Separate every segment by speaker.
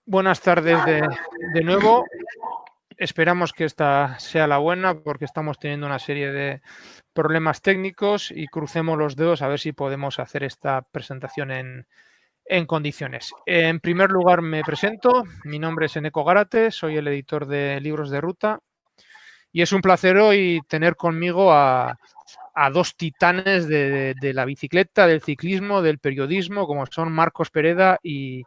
Speaker 1: Buenas tardes de nuevo. Esperamos que esta sea la buena porque estamos teniendo una serie de problemas técnicos y crucemos los dedos a ver si podemos hacer esta presentación en condiciones. En primer lugar me presento, mi nombre es Eneco Gárate, soy el editor de Libros de Ruta y es un placer hoy tener conmigo a dos titanes de la bicicleta, del ciclismo, del periodismo, como son Marcos Pereda y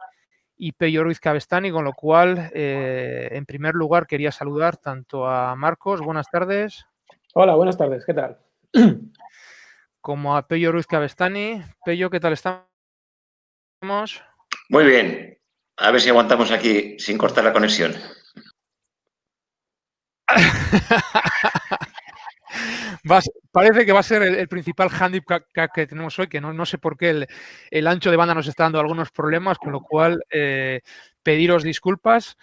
Speaker 1: Pello Ruiz Cabestany, con lo cual, en primer lugar, quería saludar tanto a Marcos, buenas tardes,
Speaker 2: Hola, buenas tardes, ¿qué tal?
Speaker 1: como a Pello Ruiz Cabestany. Pello, ¿qué tal estamos?
Speaker 3: Muy bien. A ver si aguantamos aquí sin cortar la conexión.
Speaker 1: Parece que va a ser el principal hándicap que tenemos hoy, que no sé por qué el ancho de banda nos está dando algunos problemas, con lo cual pediros disculpas.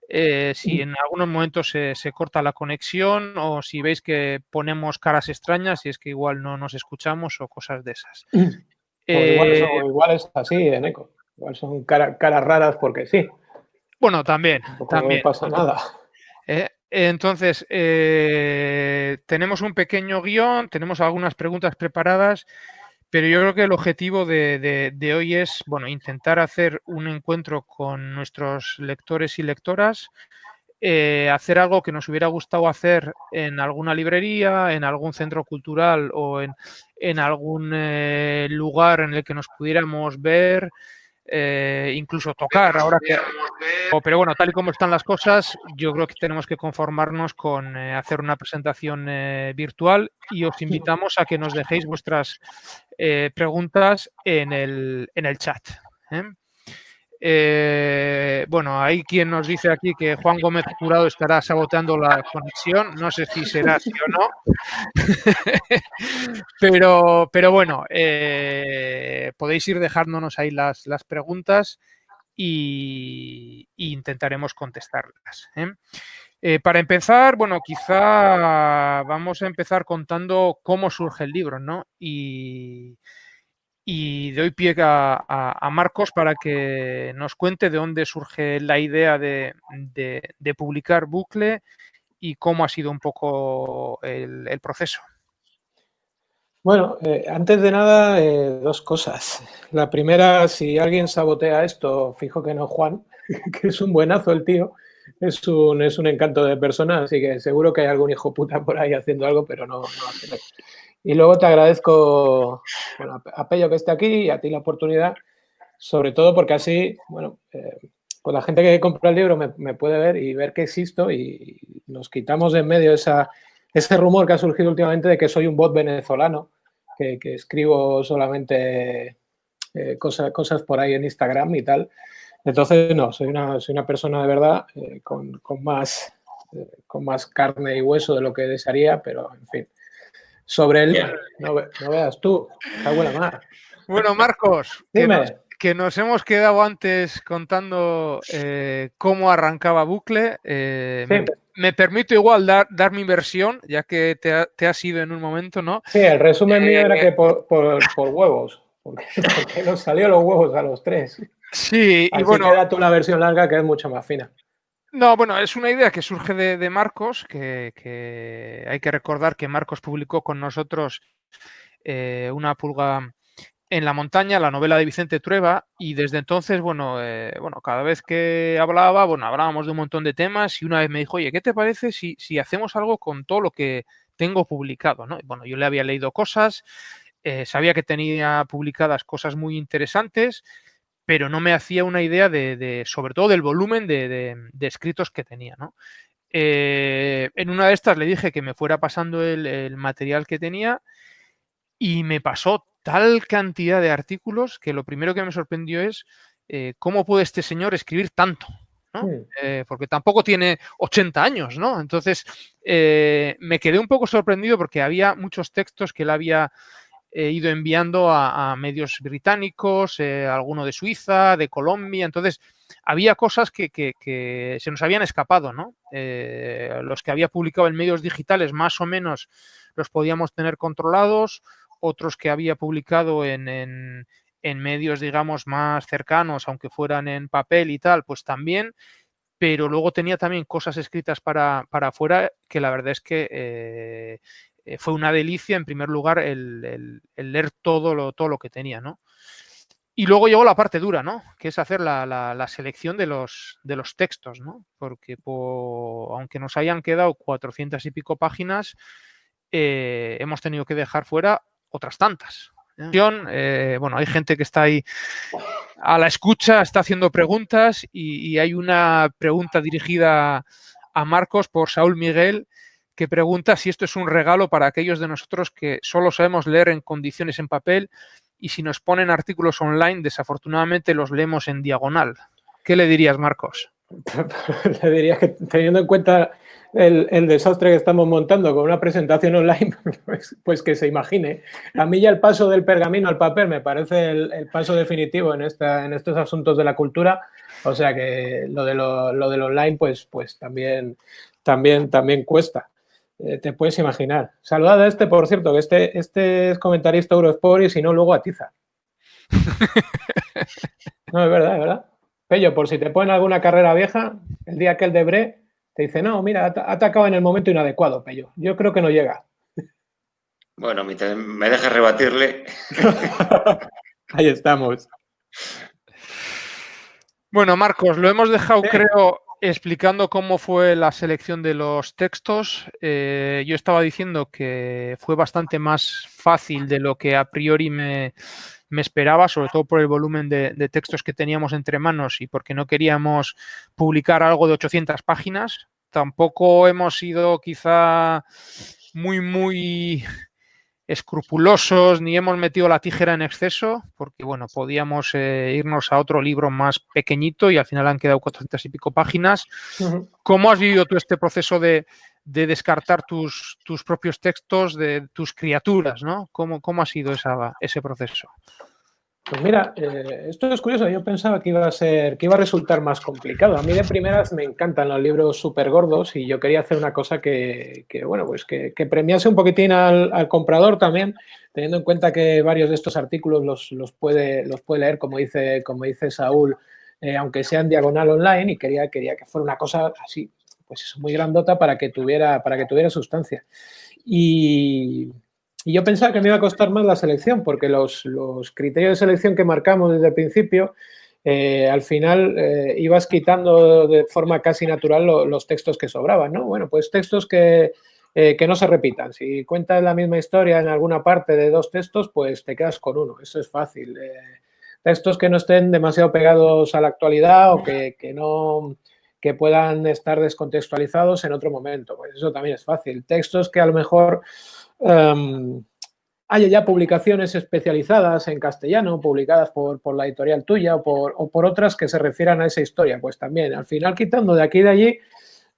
Speaker 1: Si en algunos momentos se corta la conexión o si veis que ponemos caras extrañas y es que igual no nos escuchamos o cosas de esas.
Speaker 2: O igual es así, Eneco. Igual son caras raras porque sí.
Speaker 1: Bueno, también.
Speaker 2: Tampoco pasa nada.
Speaker 1: Entonces, tenemos un pequeño guión, tenemos algunas preguntas preparadas, pero yo creo que el objetivo de hoy es, bueno, intentar hacer un encuentro con nuestros lectores y lectoras, hacer algo que nos hubiera gustado hacer en alguna librería, en algún centro cultural o en algún lugar en el que nos pudiéramos ver, incluso tocar. Pero bueno, tal y como están las cosas, yo creo que tenemos que conformarnos con hacer una presentación virtual y os invitamos a que nos dejéis vuestras preguntas en el chat. ¿eh? Bueno, hay quien nos dice aquí que Juan Gómez Jurado estará saboteando la conexión. No sé si será así o no. pero bueno, podéis ir dejándonos ahí las preguntas y intentaremos contestarlas. Para empezar, bueno, quizá vamos a empezar contando cómo surge el libro, ¿no? Y doy pie a Marcos para que nos cuente de dónde surge la idea de publicar Bucle y cómo ha sido un poco el proceso.
Speaker 2: Bueno, antes de nada, dos cosas. La primera, si alguien sabotea esto, fijo que no Juan, que es un buenazo el tío, es un encanto de persona, así que seguro que hay algún hijo puta por ahí haciendo algo, pero no hace. Y luego te agradezco, bueno, a Pello que esté aquí y a ti la oportunidad, sobre todo porque así, bueno, pues la gente que compra el libro me puede ver y ver que existo y nos quitamos de en medio ese rumor que ha surgido últimamente de que soy un bot venezolano, que escribo solamente cosas por ahí en Instagram y tal. Entonces, no, soy una persona de verdad con más carne y hueso de lo que desearía, pero en fin. Sobre él, no veas tú, cago en la mar.
Speaker 1: Bueno, Marcos,
Speaker 2: Dime.
Speaker 1: que nos hemos quedado antes contando cómo arrancaba Bucle.
Speaker 2: Sí.
Speaker 1: Me permito igual dar mi versión, ya que te has ido en un momento, ¿no?
Speaker 2: Sí, el resumen mío era que por huevos, porque nos salió los huevos a los tres.
Speaker 1: Sí, y
Speaker 2: Así
Speaker 1: bueno,
Speaker 2: que da tú la versión larga que es mucho más fina.
Speaker 1: no, bueno, es una idea que surge de Marcos, que hay que recordar que Marcos publicó con nosotros Una pulga en la montaña, la novela de Vicente Trueba, y desde entonces, bueno, cada vez que hablaba, bueno, hablábamos de un montón de temas y una vez me dijo, oye, ¿qué te parece si hacemos algo con todo lo que tengo publicado? ¿no? Y bueno, yo le había leído cosas, sabía que tenía publicadas cosas muy interesantes, pero no me hacía una idea sobre todo del volumen de escritos que tenía, ¿no? En una de estas le dije que me fuera pasando el material que tenía y me pasó tal cantidad de artículos que lo primero que me sorprendió es cómo puede este señor escribir tanto, ¿no? Porque tampoco tiene 80 años, ¿no? Entonces me quedé un poco sorprendido porque había muchos textos que él había ido enviando a medios británicos, alguno de Suiza, de Colombia, entonces había cosas que se nos habían escapado, ¿no? Los que había publicado en medios digitales más o menos los podíamos tener controlados, otros que había publicado en en medios, digamos, más cercanos, aunque fueran en papel y tal, pues también, pero luego tenía también cosas escritas para afuera que la verdad es que fue una delicia, en primer lugar, el leer todo lo que tenía, ¿no? Y luego llegó la parte dura, ¿no? Que es hacer la selección de los textos, ¿no? Porque aunque nos hayan quedado 400 y pico páginas, hemos tenido que dejar fuera otras tantas. Bueno, hay gente que está ahí a la escucha, está haciendo preguntas y hay una pregunta dirigida a Marcos por Saúl Miguel, que pregunta si esto es un regalo para aquellos de nosotros que solo sabemos leer en condiciones en papel y si nos ponen artículos online, desafortunadamente los leemos en diagonal. ¿Qué le dirías, Marcos?
Speaker 2: Le diría que, teniendo en cuenta el desastre que estamos montando con una presentación online, pues que se imagine. A mí ya el paso del pergamino al papel me parece el paso definitivo en estos asuntos de la cultura. O sea que lo del online, pues también cuesta. Te puedes imaginar. Saludad a por cierto, que este es comentarista Eurosport y si no, luego atiza. No, es verdad. Pello, por si te ponen alguna carrera vieja, el día que el de Bre te dice, no, mira, ha atacado en el momento inadecuado, Pello. Yo creo que no llega.
Speaker 3: Bueno, me deja rebatirle.
Speaker 2: Ahí estamos.
Speaker 1: Bueno, Marcos, lo hemos dejado, creo, explicando cómo fue la selección de los textos. Yo estaba diciendo que fue bastante más fácil de lo que a priori me esperaba, sobre todo por el volumen de textos que teníamos entre manos y porque no queríamos publicar algo de 800 páginas. Tampoco hemos sido quizá muy escrupulosos ni hemos metido la tijera en exceso, porque bueno, podíamos irnos a otro libro más pequeñito y al final han quedado 400 y pico páginas. ¿Cómo has vivido tú este proceso de descartar tus propios textos, de tus criaturas, ¿no? ¿Cómo ha sido ese proceso?
Speaker 2: Pues mira, esto es curioso. Yo pensaba que iba a resultar más complicado. A mí de primeras me encantan los libros súper gordos y yo quería hacer una cosa que premiase un poquitín al comprador también, teniendo en cuenta que varios de estos artículos los puede leer, como dice Saúl, aunque sea en diagonal online, y quería que fuera una cosa así, pues eso, muy grandota para que tuviera sustancia. Y yo pensaba que me iba a costar más la selección, porque los criterios de selección que marcamos desde el principio, al final ibas quitando de forma casi natural los textos que sobraban, ¿no? Bueno, pues textos que no se repitan. Si cuentas la misma historia en alguna parte de dos textos, pues te quedas con uno. Eso es fácil. Textos que no estén demasiado pegados a la actualidad o que puedan estar descontextualizados en otro momento. Pues eso también es fácil. Textos que a lo mejor haya ya publicaciones especializadas en castellano, publicadas por la editorial tuya o por otras que se refieran a esa historia. Pues también, al final, quitando de aquí y de allí,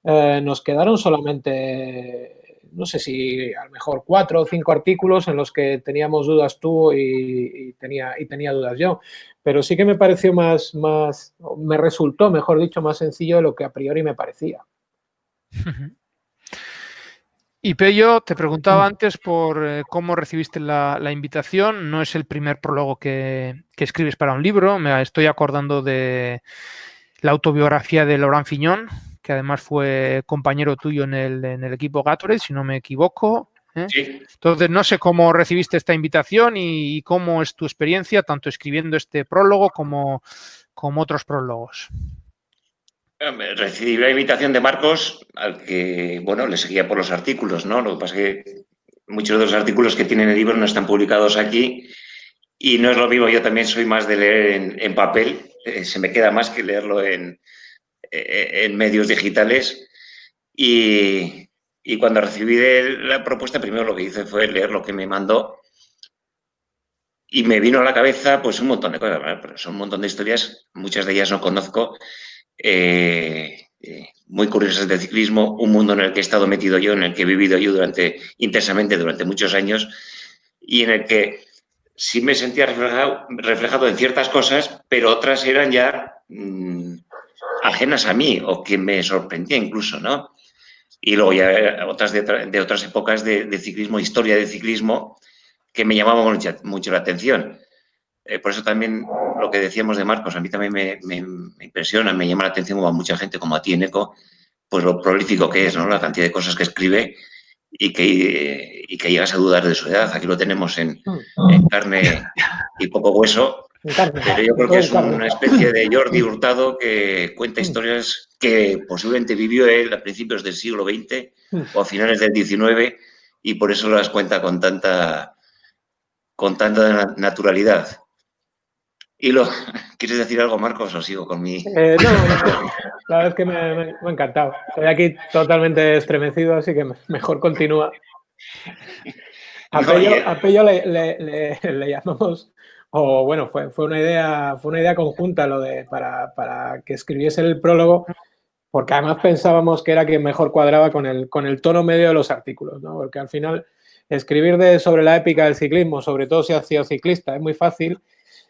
Speaker 2: nos quedaron solamente, no sé si a lo mejor 4 o 5 artículos en los que teníamos dudas tú y tenía dudas yo. Pero sí que me pareció me resultó, mejor dicho, más sencillo de lo que a priori me parecía.
Speaker 1: Y Pello, te preguntaba antes por cómo recibiste la invitación. No es el primer prólogo que escribes para un libro. Me estoy acordando de la autobiografía de Laurent Fignon, que además fue compañero tuyo en el equipo Gatorade, si no me equivoco.
Speaker 3: Sí.
Speaker 1: Entonces, no sé cómo recibiste esta invitación y cómo es tu experiencia, tanto escribiendo este prólogo como otros prólogos.
Speaker 3: Recibí la invitación de Marcos, al que, bueno, le seguía por los artículos, ¿no? Lo que pasa es que muchos de los artículos que tienen el libro no están publicados aquí y no es lo mismo. Yo también soy más de leer en papel. Se me queda más que leerlo en medios digitales. Y cuando recibí la propuesta, primero lo que hice fue leer lo que me mandó y me vino a la cabeza pues un montón de cosas, ¿verdad? Pero son un montón de historias, muchas de ellas no conozco. Muy curiosas del ciclismo, un mundo en el que he estado metido yo, en el que he vivido yo intensamente durante muchos años y en el que sí me sentía reflejado en ciertas cosas, pero otras eran ya ajenas a mí o que me sorprendía incluso, ¿no? Y luego ya otras de otras épocas de ciclismo, historia de ciclismo, que me llamaban mucho la atención. Por eso también lo que decíamos de Marcos, a mí también me impresiona, me llama la atención como a mucha gente, como a ti, Eneco, pues lo prolífico que es, ¿no? La cantidad de cosas que escribe y que llegas a dudar de su edad. Aquí lo tenemos en carne y poco hueso, pero yo creo que es una especie de Jordi Hurtado que cuenta historias que posiblemente vivió él a principios del siglo XX o a finales del XIX y por eso las cuenta con tanta naturalidad. ¿Quieres decir algo, Marcos, o sigo con mi...?
Speaker 2: No, la verdad es que me ha encantado. Estoy aquí totalmente estremecido, así que mejor continúa. A Pello le llamamos, o bueno, fue una idea conjunta lo de para que escribiese el prólogo, porque además pensábamos que era quien mejor cuadraba con el tono medio de los artículos, ¿no? Porque al final escribir sobre la épica del ciclismo, sobre todo si has sido ciclista, es muy fácil.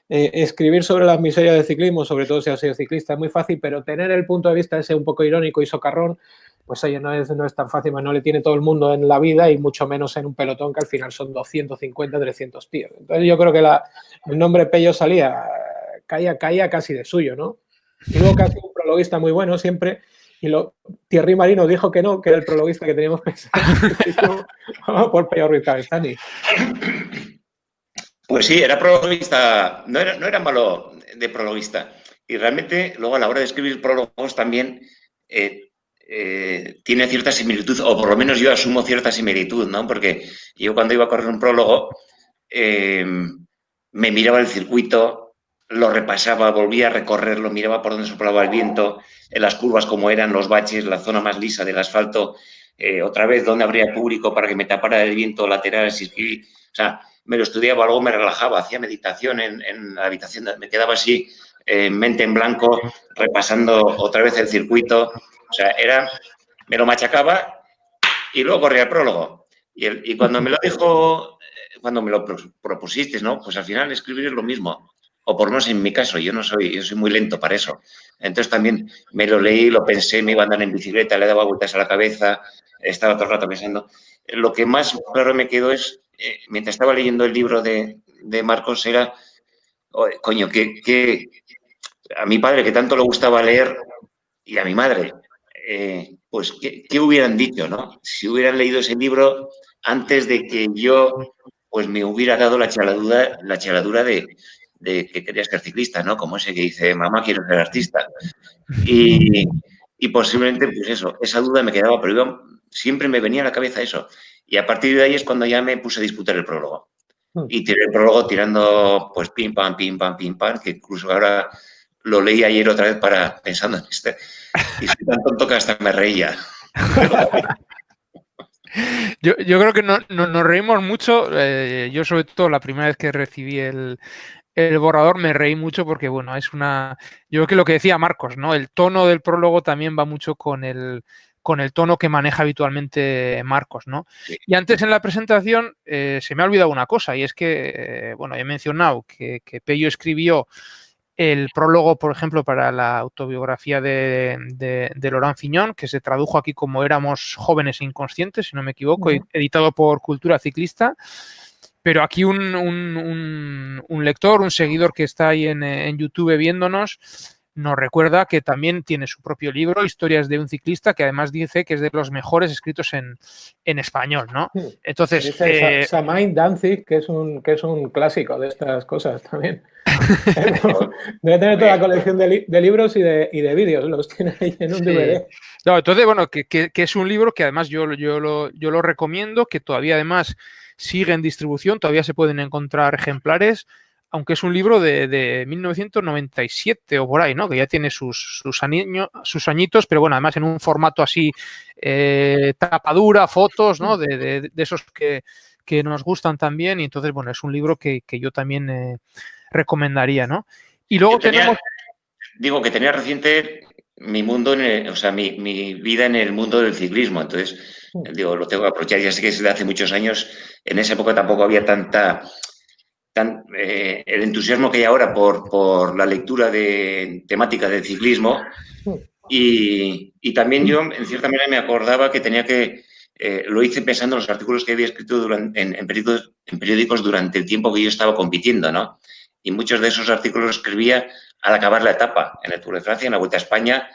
Speaker 2: Escribir sobre las miserias del ciclismo, sobre todo si has sido ciclista, es muy fácil, pero tener el punto de vista ese un poco irónico y socarrón, pues oye, no es tan fácil, no le tiene todo el mundo en la vida y mucho menos en un pelotón que al final son 250, 300 tíos. Entonces yo creo que el nombre Pello caía casi de suyo, ¿no? Y luego que ha sido un prologuista muy bueno siempre, y Thierry Marino dijo que no, que era el prologuista que teníamos pensado. Vamos por Pello Ruiz Cabestany.
Speaker 3: Pues sí, era prologuista, no era malo de prologuista. Y realmente luego a la hora de escribir prólogos también tiene cierta similitud, o por lo menos yo asumo cierta similitud, ¿no? Porque yo cuando iba a correr un prólogo me miraba el circuito, lo repasaba, volvía a recorrerlo, miraba por dónde soplaba el viento, en las curvas como eran, los baches, la zona más lisa del asfalto, otra vez dónde habría público para que me tapara el viento lateral, o sea, me lo estudiaba, luego me relajaba, hacía meditación en la habitación, me quedaba así, mente en blanco, repasando otra vez el circuito. O sea, me lo machacaba y luego corría el prólogo. Y cuando me lo dijo, cuando me lo propusiste, ¿no? Pues al final escribir es lo mismo. O por lo menos en mi caso, yo soy muy lento para eso. Entonces también me lo leí, lo pensé, me iba a andar en bicicleta, le daba vueltas a la cabeza, estaba todo el rato pensando. Lo que más claro me quedó es, mientras estaba leyendo el libro de Marcos, era, coño, que a mi padre que tanto le gustaba leer y a mi madre, pues, ¿qué hubieran dicho, no? Si hubieran leído ese libro antes de que yo, pues, me hubiera dado la chaladura de que quería ser ciclista, ¿no? Como ese que dice, mamá, quiero ser artista. Y posiblemente, pues eso, esa duda me quedaba, pero siempre me venía a la cabeza eso. Y a partir de ahí es cuando ya me puse a disputar el prólogo. Y tiré el prólogo tirando, pues, pim, pam, que incluso ahora lo leí ayer otra vez pensando en este. Y soy tan tonto que hasta me reía.
Speaker 1: Yo creo que nos reímos mucho. Yo, sobre todo, la primera vez que recibí el borrador me reí mucho porque, bueno, yo creo que lo que decía Marcos, ¿no? El tono del prólogo también va mucho con el tono que maneja habitualmente Marcos, ¿no? Sí. Y antes en la presentación se me ha olvidado una cosa, y es que, bueno, he mencionado que Pello escribió el prólogo, por ejemplo, para la autobiografía de Laurent Fignon, que se tradujo aquí como Éramos jóvenes e inconscientes, si no me equivoco, editado por Cultura Ciclista. Pero aquí un lector, un seguidor que está ahí en YouTube viéndonos, nos recuerda que también tiene su propio libro, Historias de un ciclista, que además dice que es de los mejores escritos en español, ¿no? Entonces,
Speaker 2: Samain Danzig, que es un clásico de estas cosas también. Debe tener toda la colección de libros y de vídeos, los tiene ahí en un DVD.
Speaker 1: No, entonces, bueno, que es un libro que además yo lo recomiendo, que todavía además sigue en distribución, todavía se pueden encontrar ejemplares, aunque es un libro de 1997 o por ahí, ¿no? Que ya tiene sus añitos, pero bueno, además en un formato así, tapadura, fotos, ¿no? De esos que nos gustan también, y entonces, bueno, es un libro que yo también recomendaría, ¿no? Y luego
Speaker 3: Digo que tenía reciente mi mundo, mi vida en el mundo del ciclismo, entonces, digo, lo tengo que aprovechar, ya sé que es de hace muchos años, en esa época tampoco había el entusiasmo que hay ahora por la lectura de temática del ciclismo y también yo, en cierta manera, me acordaba que tenía que, lo hice pensando en los artículos que había escrito en periódicos durante el tiempo que yo estaba compitiendo, ¿no? y muchos de esos artículos los escribía al acabar la etapa, en el Tour de Francia, en la Vuelta a España,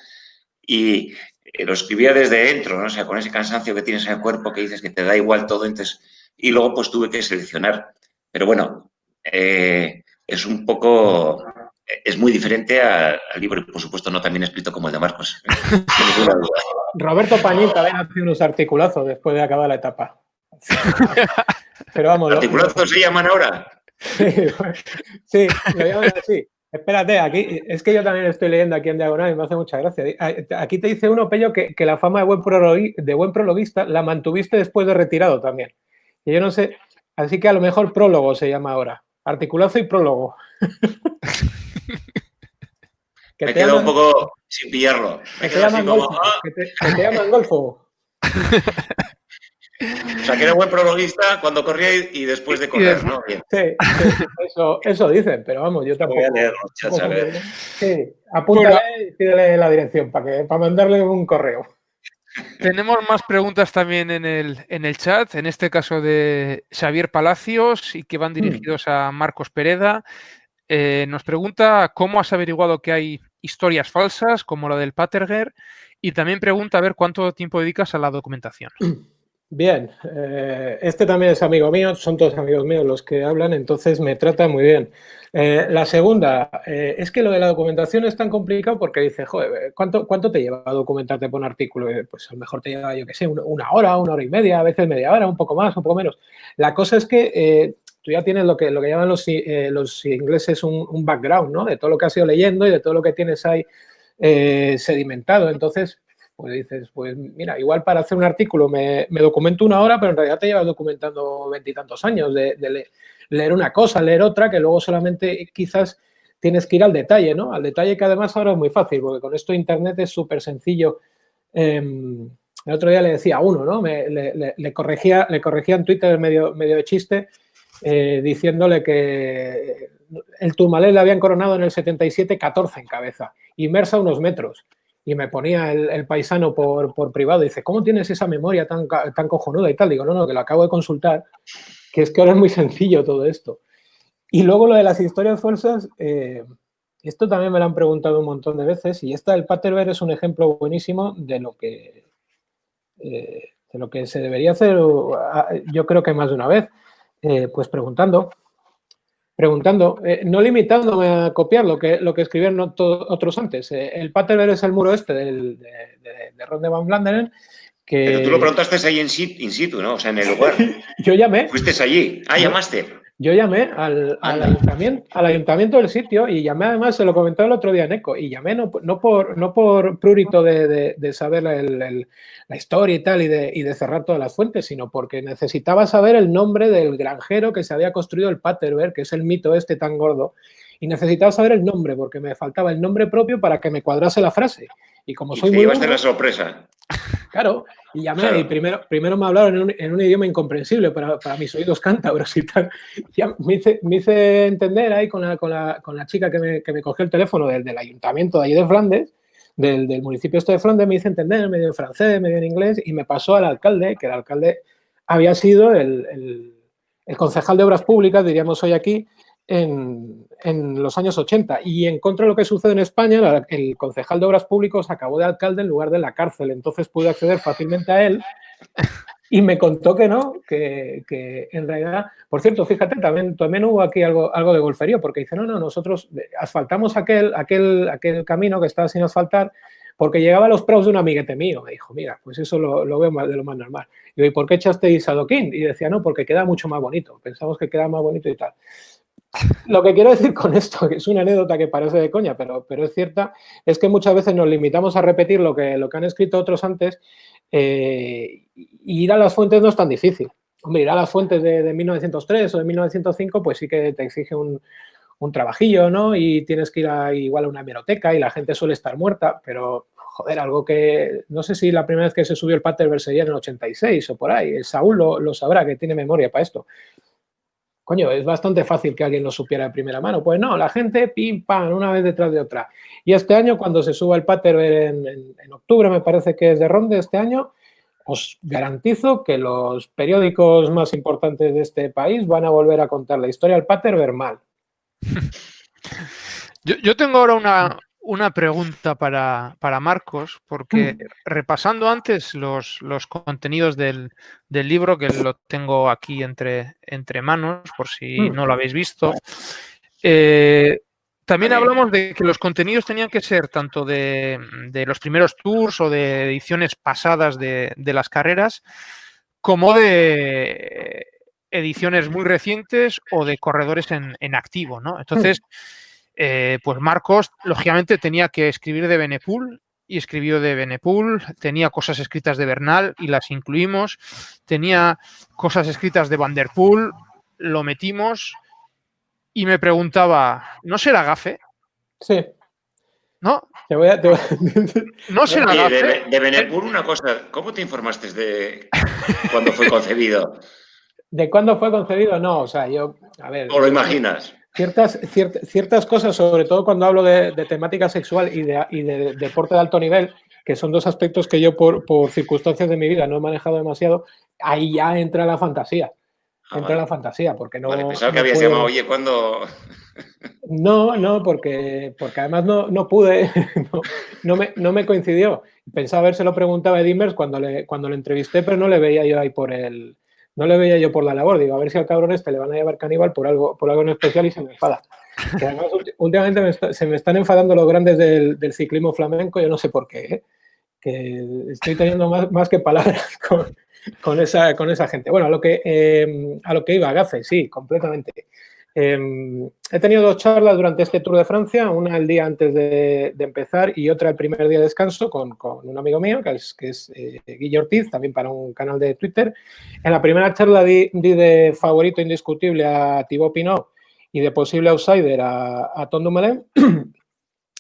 Speaker 3: y lo escribía desde dentro, ¿no? O sea, con ese cansancio que tienes en el cuerpo que dices que te da igual todo, entonces, y luego pues tuve que seleccionar. Pero bueno, es un poco, es muy diferente al libro, y por supuesto no también escrito como el de Marcos.
Speaker 2: Roberto Pañín también hace unos articulazos después de acabar la etapa. Pero vamos,
Speaker 3: ¿Articulazos se llaman ahora?
Speaker 2: Sí, lo llaman así. Espérate, aquí es que yo también estoy leyendo aquí en diagonal y me hace mucha gracia. Aquí te dice uno, Pello, que la fama de buen prologuista la mantuviste después de retirado también. Y yo no sé, así que a lo mejor prólogo se llama ahora. Articulazo y prólogo.
Speaker 3: Me he quedado un poco sin pillarlo.
Speaker 2: Que te llaman golfo. Que te llaman golfo.
Speaker 3: O sea, que era buen prologuista cuando corría y después de correr, ¿no? Bien.
Speaker 2: Sí, eso dicen, pero vamos, yo tampoco.
Speaker 3: Voy a leerlo, chacha, a ver.
Speaker 2: Sí, apúntale y pídele la dirección para mandarle un correo.
Speaker 1: Tenemos más preguntas también en el chat, en este caso de Xavier Palacios y que van dirigidos a Marcos Pereda. Nos pregunta cómo has averiguado que hay historias falsas como la del Paterger y también pregunta a ver cuánto tiempo dedicas a la documentación.
Speaker 2: Bien, este también es amigo mío, son todos amigos míos los que hablan, entonces me trata muy bien. La segunda, es que lo de la documentación es tan complicado porque dice, joder, ¿cuánto te lleva a documentarte por un artículo? Pues a lo mejor te lleva, yo qué sé, una hora y media, a veces media hora, un poco más, un poco menos. La cosa es que tú ya tienes lo que llaman los ingleses un background, ¿no? De todo lo que has ido leyendo y de todo lo que tienes ahí sedimentado. Entonces, pues dices, pues mira, igual para hacer un artículo me documento una hora, pero en realidad te llevas documentando 20 y tantos años de leer una cosa, leer otra, que luego solamente quizás tienes que ir al detalle, ¿no? Al detalle que además ahora es muy fácil, porque con esto Internet es súper sencillo. El otro día le decía a uno, ¿no? Le corregía en Twitter medio de chiste, diciéndole que el Tourmalet le habían coronado en el 77 14 en cabeza, inmersa unos metros. Y me ponía el paisano por privado, dice, ¿cómo tienes esa memoria tan cojonuda y tal? Digo, no, que lo acabo de consultar, que es que ahora es muy sencillo todo esto. Y luego lo de las historias falsas, esto también me lo han preguntado un montón de veces, y esta del Paterberg es un ejemplo buenísimo de lo que se debería hacer, yo creo que más de una vez, pues preguntando, no limitándome a copiar lo que escribieron otros antes. El Paterberg es el muro este de Ronde van Vlaanderen.
Speaker 3: Pero tú lo preguntaste ahí in situ, ¿no? O sea, en el lugar.
Speaker 2: Yo llamé.
Speaker 3: ¿Fuiste allí? Ah, llamaste.
Speaker 2: Yo llamé al ayuntamiento del sitio y llamé, además, se lo comentó el otro día en Eco, y llamé no por prurito de saber la historia y tal y de cerrar todas las fuentes, sino porque necesitaba saber el nombre del granjero que se había construido el Paterberg, que es el mito este tan gordo, y necesitaba saber el nombre porque me faltaba el nombre propio para que me cuadrase la frase. Y como soy muy
Speaker 3: llevaste la sorpresa.
Speaker 2: Claro, y llamé, claro. Y primero me hablaron en un idioma incomprensible para mis oídos cántabros y tal. Ya me hice entender ahí con la chica que me cogió el teléfono del ayuntamiento de allí de Flandes, del municipio este de Flandes, me hice entender medio en francés, medio en inglés, y me pasó al alcalde, que el alcalde había sido el concejal de Obras Públicas, diríamos hoy aquí, en los años 80. Y en contra de lo que sucede en España, el concejal de Obras Públicas acabó de alcalde en lugar de la cárcel. Entonces pude acceder fácilmente a él y me contó que no, que en realidad... Por cierto, fíjate, también hubo aquí algo de golferío, porque dice, no, nosotros asfaltamos aquel camino que estaba sin asfaltar porque llegaba a los prados de un amiguete mío. Me dijo, mira, pues eso lo veo de lo más normal. Y yo, ¿y por qué echasteis adoquín? Y decía, no, porque queda mucho más bonito. Pensamos que queda más bonito y tal. Lo que quiero decir con esto, que es una anécdota que parece de coña, pero es cierta, es que muchas veces nos limitamos a repetir lo que han escrito otros antes, y ir a las fuentes no es tan difícil. Hombre, ir a las fuentes de 1903 o de 1905, pues sí que te exige un trabajillo, ¿no? Y tienes que ir igual a una hemeroteca y la gente suele estar muerta, pero, joder, algo que... No sé si la primera vez que se subió el Paterberg sería en el 86 o por ahí. Saúl lo sabrá, que tiene memoria para esto. Coño, es bastante fácil que alguien lo supiera de primera mano. Pues no, la gente, pim, pam, una vez detrás de otra. Y este año, cuando se suba el Paterberg en octubre, me parece que es de Ronde este año, os garantizo que los periódicos más importantes de este país van a volver a contar la historia del Paterberg mal.
Speaker 1: Yo tengo ahora una pregunta para Marcos, porque repasando antes los contenidos del libro, que lo tengo aquí entre manos, por si no lo habéis visto, también hablamos de que los contenidos tenían que ser tanto de los primeros tours o de ediciones pasadas de las carreras, como de ediciones muy recientes o de corredores en activo, ¿no? Entonces, pues Marcos, lógicamente, tenía que escribir de Benepul y escribió de Benepul, tenía cosas escritas de Bernal y las incluimos, tenía cosas escritas de Van der Poel, lo metimos y me preguntaba, ¿no será gafe?
Speaker 2: Sí.
Speaker 1: ¿No?
Speaker 3: ¿No será gafe? De Benepul, una cosa, ¿cómo te informaste de cuándo fue concebido?
Speaker 2: ¿De cuándo fue concebido? No, o sea, yo, a ver...
Speaker 3: ¿O lo imaginas?
Speaker 2: Ciertas cosas, sobre todo cuando hablo de temática sexual y de deporte de alto nivel, que son dos aspectos que yo por circunstancias de mi vida no he manejado demasiado, ahí ya entra la fantasía. La fantasía, porque no...
Speaker 3: Vale, pensaba que habías llamado, oye, ¿cuándo...?
Speaker 2: No, porque además no pude, no me coincidió. Pensaba ver, se lo preguntaba a Edimers cuando le entrevisté, pero no le veía yo ahí no le veía yo por la labor. Digo, a ver si al cabrón este le van a llevar caníbal por algo en especial y se me enfada. Que además, últimamente se me están enfadando los grandes del ciclismo flamenco, yo no sé por qué, ¿eh? Que estoy teniendo más que palabras con esa gente. Bueno, a lo que iba, gafe, sí, completamente. He tenido 2 charlas durante este Tour de Francia, una el día antes de empezar y otra el primer día de descanso con un amigo mío, que es Guille Ortiz, también para un canal de Twitter. En la primera charla di de favorito indiscutible a Thibaut Pinot y de posible outsider a Tom Dumoulin.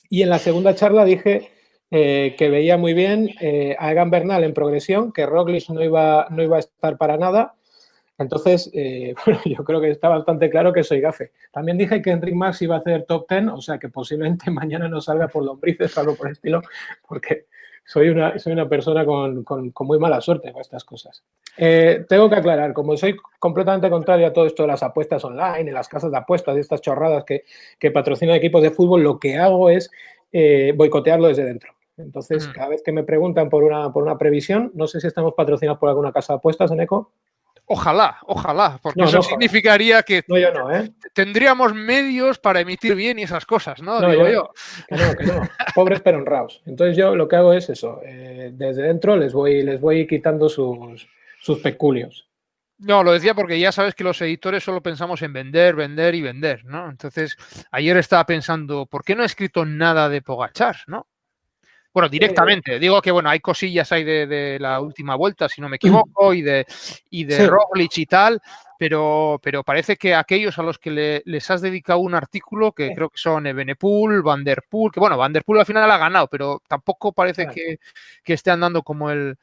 Speaker 2: Y en la segunda charla dije que veía muy bien a Egan Bernal en progresión, que Roglic no iba a estar para nada. Entonces, bueno, yo creo que está bastante claro que soy gafe. También dije que Enric Mas iba a hacer top 10, o sea que posiblemente mañana no salga por lombrices o algo por el estilo, porque soy una persona con muy mala suerte con estas cosas. Tengo que aclarar, como soy completamente contrario a todo esto de las apuestas online, en las casas de apuestas y estas chorradas que patrocinan equipos de fútbol, lo que hago es boicotearlo desde dentro. Entonces, cada vez que me preguntan por una previsión, no sé si estamos patrocinados por alguna casa de apuestas en ECO.
Speaker 1: Ojalá, porque eso significaría que tendríamos medios para emitir bien y esas cosas, ¿no? Digo yo.
Speaker 2: Que no. Pobres pero honrados. Entonces yo lo que hago es eso. Desde dentro les voy quitando sus peculios.
Speaker 1: No, lo decía porque ya sabes que los editores solo pensamos en vender, vender y vender, ¿no? Entonces, ayer estaba pensando, ¿por qué no he escrito nada de Pogačar, no? Bueno, directamente. Digo que, bueno, hay cosillas ahí de la última vuelta, si no me equivoco, y de Roglic y tal, pero parece que aquellos a los que les has dedicado un artículo, que creo que son Evenepoel, Van der Poel, que bueno, Van der Poel al final ha ganado, pero tampoco parece que esté andando como el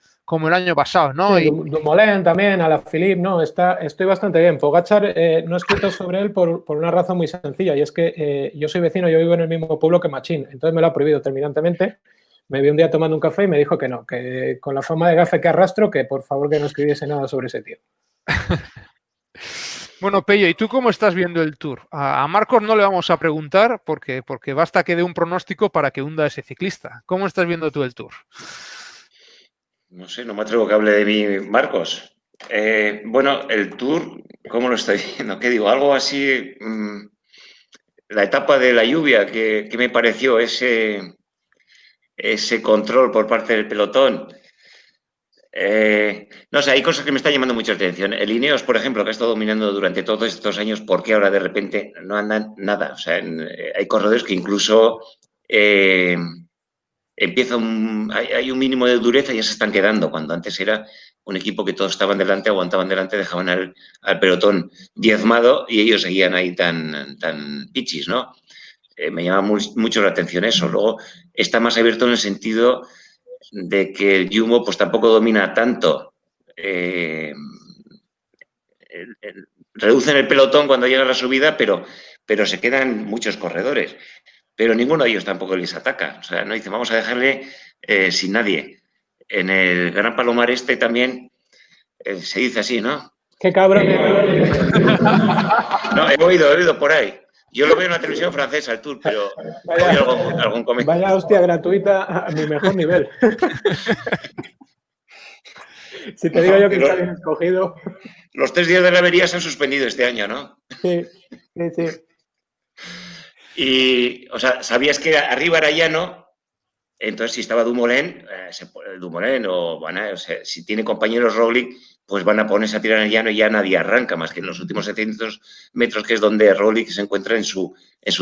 Speaker 1: año pasado, ¿no?
Speaker 2: Sí, Dumoulin también, Alaphilippe, no, estoy bastante bien. Pogačar no he escrito sobre él por una razón muy sencilla, y es que yo soy vecino, yo vivo en el mismo pueblo que Machín, entonces me lo ha prohibido terminantemente. Me vi un día tomando un café y me dijo que no, que con la fama de gafe que arrastro, que por favor que no escribiese nada sobre ese tío.
Speaker 1: Bueno, Pello, ¿y tú cómo estás viendo el Tour? A Marcos no le vamos a preguntar porque basta que dé un pronóstico para que hunda a ese ciclista. ¿Cómo estás viendo tú el Tour?
Speaker 3: No sé, no me atrevo que hable de mí, Marcos. Bueno, el Tour, ¿cómo lo estoy viendo? ¿Qué digo? Algo así, la etapa de la lluvia, que me pareció ese control por parte del pelotón. No sé, hay cosas que me están llamando mucha atención. El Ineos, por ejemplo, que ha estado dominando durante todos estos años, ¿por qué ahora de repente no andan nada? O sea, hay corredores que incluso hay un mínimo de dureza y ya se están quedando, cuando antes era un equipo que todos estaban delante, aguantaban delante, dejaban al pelotón diezmado y ellos seguían ahí tan pichis, ¿no? Me llama mucho la atención eso. Luego está más abierto en el sentido de que el Jumbo pues tampoco domina tanto. Reducen el pelotón cuando llega la subida, pero se quedan muchos corredores. Pero ninguno de ellos tampoco les ataca. O sea, no dice, vamos a dejarle sin nadie. En el Gran Palomar este también se dice así, ¿no?
Speaker 2: ¡Qué cabrón!
Speaker 3: No, he oído por ahí. Yo lo veo en la televisión francesa, el Tour, pero
Speaker 2: Vaya,
Speaker 3: oye algún comentario.
Speaker 2: vaya hostia gratuita a mi mejor nivel. Si te digo yo que está bien escogido.
Speaker 3: Los 3 días de la avería se han suspendido este año, ¿no?
Speaker 2: Sí, sí, sí.
Speaker 3: Y, o sea, ¿sabías que arriba era llano? Entonces, si estaba Dumoulin, Dumoulin o sea, si tiene compañeros Roglic, pues van a ponerse a tirar en el llano y ya nadie arranca, más que en los últimos 700 metros, que es donde Roglic se encuentra en su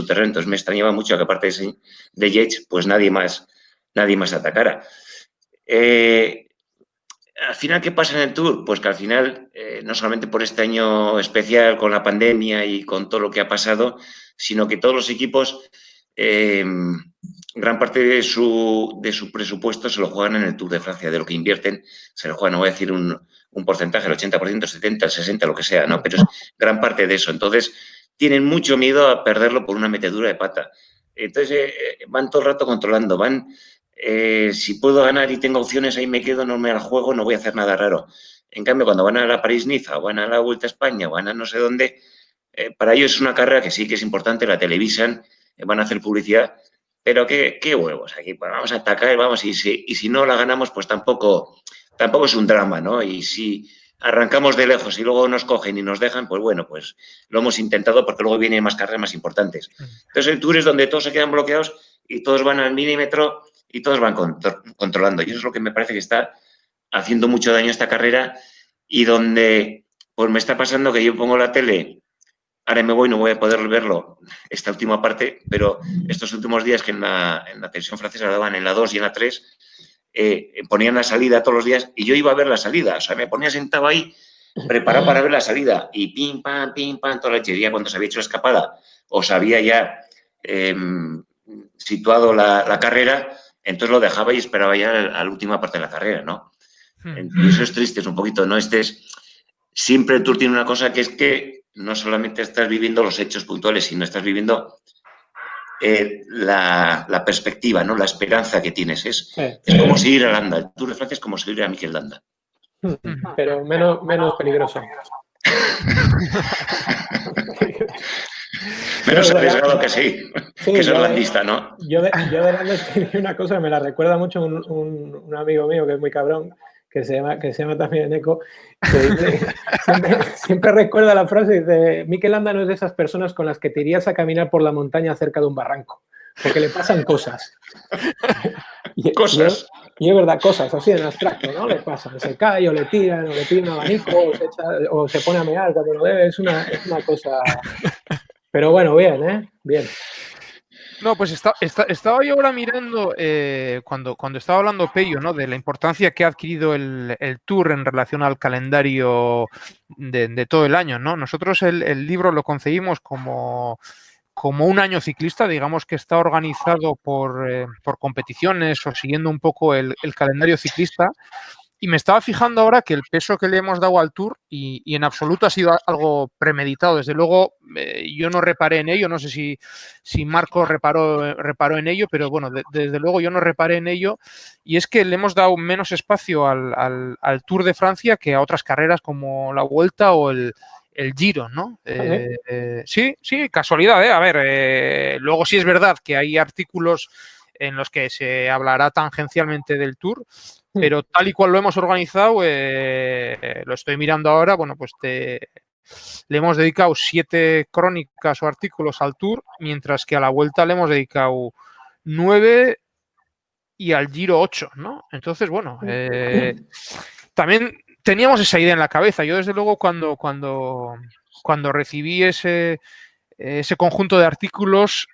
Speaker 3: terreno. Entonces, me extrañaba mucho que aparte de Yates, pues nadie más atacara. Al final, ¿qué pasa en el Tour? Pues que al final, no solamente por este año especial con la pandemia y con todo lo que ha pasado, sino que todos los equipos, gran parte de su presupuesto se lo juegan en el Tour de Francia, de lo que invierten, se lo juegan, no voy a decir un porcentaje, el 80%, 70%, el 60%, lo que sea, ¿no? Pero es gran parte de eso. Entonces, tienen mucho miedo a perderlo por una metedura de pata. Entonces, van todo el rato controlando, si puedo ganar y tengo opciones, ahí me quedo, no me la juego, no voy a hacer nada raro. En cambio, cuando van a la París-Niza o van a la Vuelta a España o van a no sé dónde, para ellos es una carrera que sí que es importante, la televisan, van a hacer publicidad, pero qué huevos, aquí pues vamos a atacar, vamos, y si no la ganamos, pues tampoco es un drama, ¿no? Y si arrancamos de lejos y luego nos cogen y nos dejan, pues bueno, pues lo hemos intentado porque luego vienen más carreras más importantes. Entonces el Tour es donde todos se quedan bloqueados y todos van al milímetro y todos van controlando. Y eso es lo que me parece que está haciendo mucho daño a esta carrera y donde pues me está pasando que yo pongo la tele, ahora me voy, no voy a poder verlo esta última parte, pero estos últimos días que en la televisión francesa la daban en la 2 y en la 3, ponían la salida todos los días y yo iba a ver la salida. O sea, me ponía sentado ahí, preparado para ver la salida y pim, pam, toda la leche. Ya cuando se había hecho la escapada o se había ya situado la carrera, entonces lo dejaba y esperaba ya a la última parte de la carrera, ¿no? Y eso es triste, es un poquito, ¿no? Siempre el Tour tiene una cosa que es que no solamente estás viviendo los hechos puntuales, sino estás viviendo la perspectiva, ¿no? La esperanza que tienes. Es como seguir a Landa. El Tour de Francia es como seguir a Mikel Landa.
Speaker 2: Pero menos peligroso.
Speaker 3: Menos arriesgado que sí, que es holandista, ¿no?
Speaker 2: Yo de Landa escribí una cosa, me la recuerda mucho un amigo mío que es muy cabrón, que se llama también Eneco, que dice, siempre recuerda la frase, dice, Mikel Landa no es de esas personas con las que te irías a caminar por la montaña cerca de un barranco, porque le pasan cosas.
Speaker 3: Cosas.
Speaker 2: Y es verdad, cosas así en abstracto, ¿no? Le pasan, se cae o le tiran, o le pide un abanico, o se pone a mear cuando lo debe, es una cosa... Pero bueno, bien, ¿eh? Bien.
Speaker 1: No, pues estaba yo ahora mirando, cuando estaba hablando Pello, ¿no? De la importancia que ha adquirido el Tour en relación al calendario de todo el año, ¿no? Nosotros el libro lo concebimos como un año ciclista, digamos que está organizado por competiciones o siguiendo un poco el calendario ciclista. Y me estaba fijando ahora que el peso que le hemos dado al Tour y en absoluto ha sido algo premeditado. Desde luego, yo no reparé en ello, no sé si Marcos reparó en ello, pero bueno, desde luego yo no reparé en ello. Y es que le hemos dado menos espacio al Tour de Francia que a otras carreras como la Vuelta o el Giro, ¿no? Sí, casualidad, ¿eh? A ver, luego sí es verdad que hay artículos en los que se hablará tangencialmente del Tour, pero tal y cual lo hemos organizado, lo estoy mirando ahora, bueno, pues le hemos dedicado 7 crónicas o artículos al Tour, mientras que a la Vuelta le hemos dedicado 9 y al Giro 8, ¿no? Entonces, bueno, también teníamos esa idea en la cabeza. Yo, desde luego, cuando recibí ese conjunto de artículos,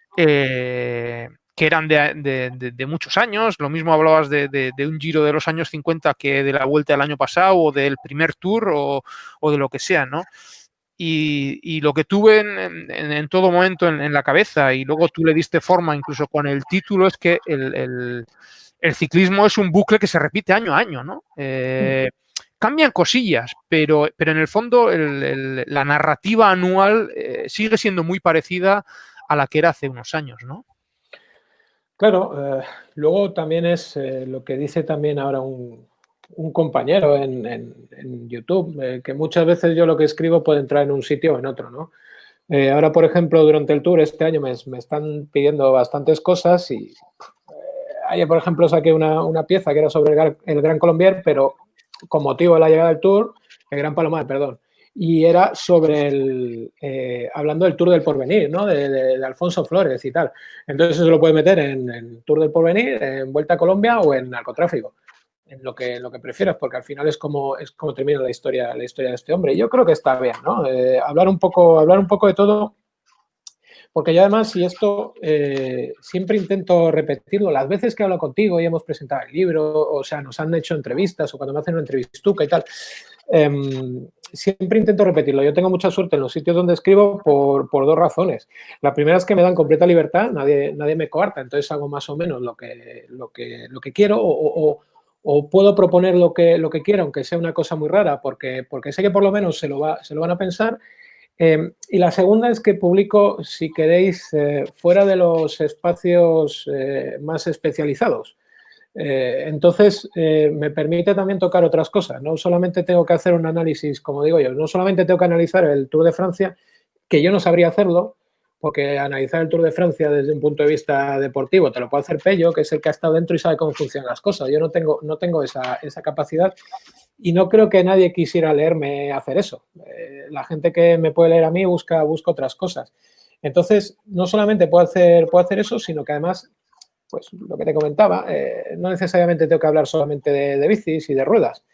Speaker 1: que eran de muchos años, lo mismo hablabas de un Giro de los años 50 que de la Vuelta del año pasado o del primer Tour o de lo que sea, ¿no? Y lo que tuve en todo momento en la cabeza, y luego tú le diste forma incluso con el título, es que el ciclismo es un bucle que se repite año a año, ¿no? Cambian cosillas, pero en el fondo la narrativa anual sigue siendo muy parecida a la que era hace unos años, ¿no?
Speaker 2: Claro, luego también es lo que dice también ahora un compañero en YouTube, que muchas veces yo lo que escribo puede entrar en un sitio o en otro, ¿no? Ahora, por ejemplo, durante el tour este año me están pidiendo bastantes cosas y ayer, por ejemplo, saqué una pieza que era sobre el Gran Colombier, pero con motivo de la llegada del tour, el Gran Palomar, perdón, y era sobre hablando del Tour del Porvenir, ¿no? De Alfonso Flores y tal. Entonces eso lo puedes meter en Tour del Porvenir, en Vuelta a Colombia o en narcotráfico, en lo que prefieras, porque al final es como termina la historia de este hombre. Y yo creo que está bien, ¿no? Hablar un poco de todo. Porque yo además, y esto siempre intento repetirlo, las veces que hablo contigo y hemos presentado el libro, o sea, nos han hecho entrevistas o cuando me hacen una entrevistuca y tal, siempre intento repetirlo. Yo tengo mucha suerte en los sitios donde escribo por dos razones. La primera es que me dan completa libertad, nadie me coarta, entonces hago más o menos lo que quiero o puedo proponer lo que quiero, aunque sea una cosa muy rara, porque sé que por lo menos se lo van a pensar. Y la segunda es que publico, si queréis, fuera de los espacios más especializados. Entonces, me permite también tocar otras cosas. No solamente tengo que hacer un análisis, como digo yo, no solamente tengo que analizar el Tour de Francia, que yo no sabría hacerlo, porque analizar el Tour de Francia desde un punto de vista deportivo te lo puede hacer Pello, que es el que ha estado dentro y sabe cómo funcionan las cosas. Yo no tengo esa capacidad y no creo que nadie quisiera leerme hacer eso. La gente que me puede leer a mí busca otras cosas. Entonces, no solamente puedo hacer eso, sino que además, pues lo que te comentaba, no necesariamente tengo que hablar solamente de bicis y de ruedas.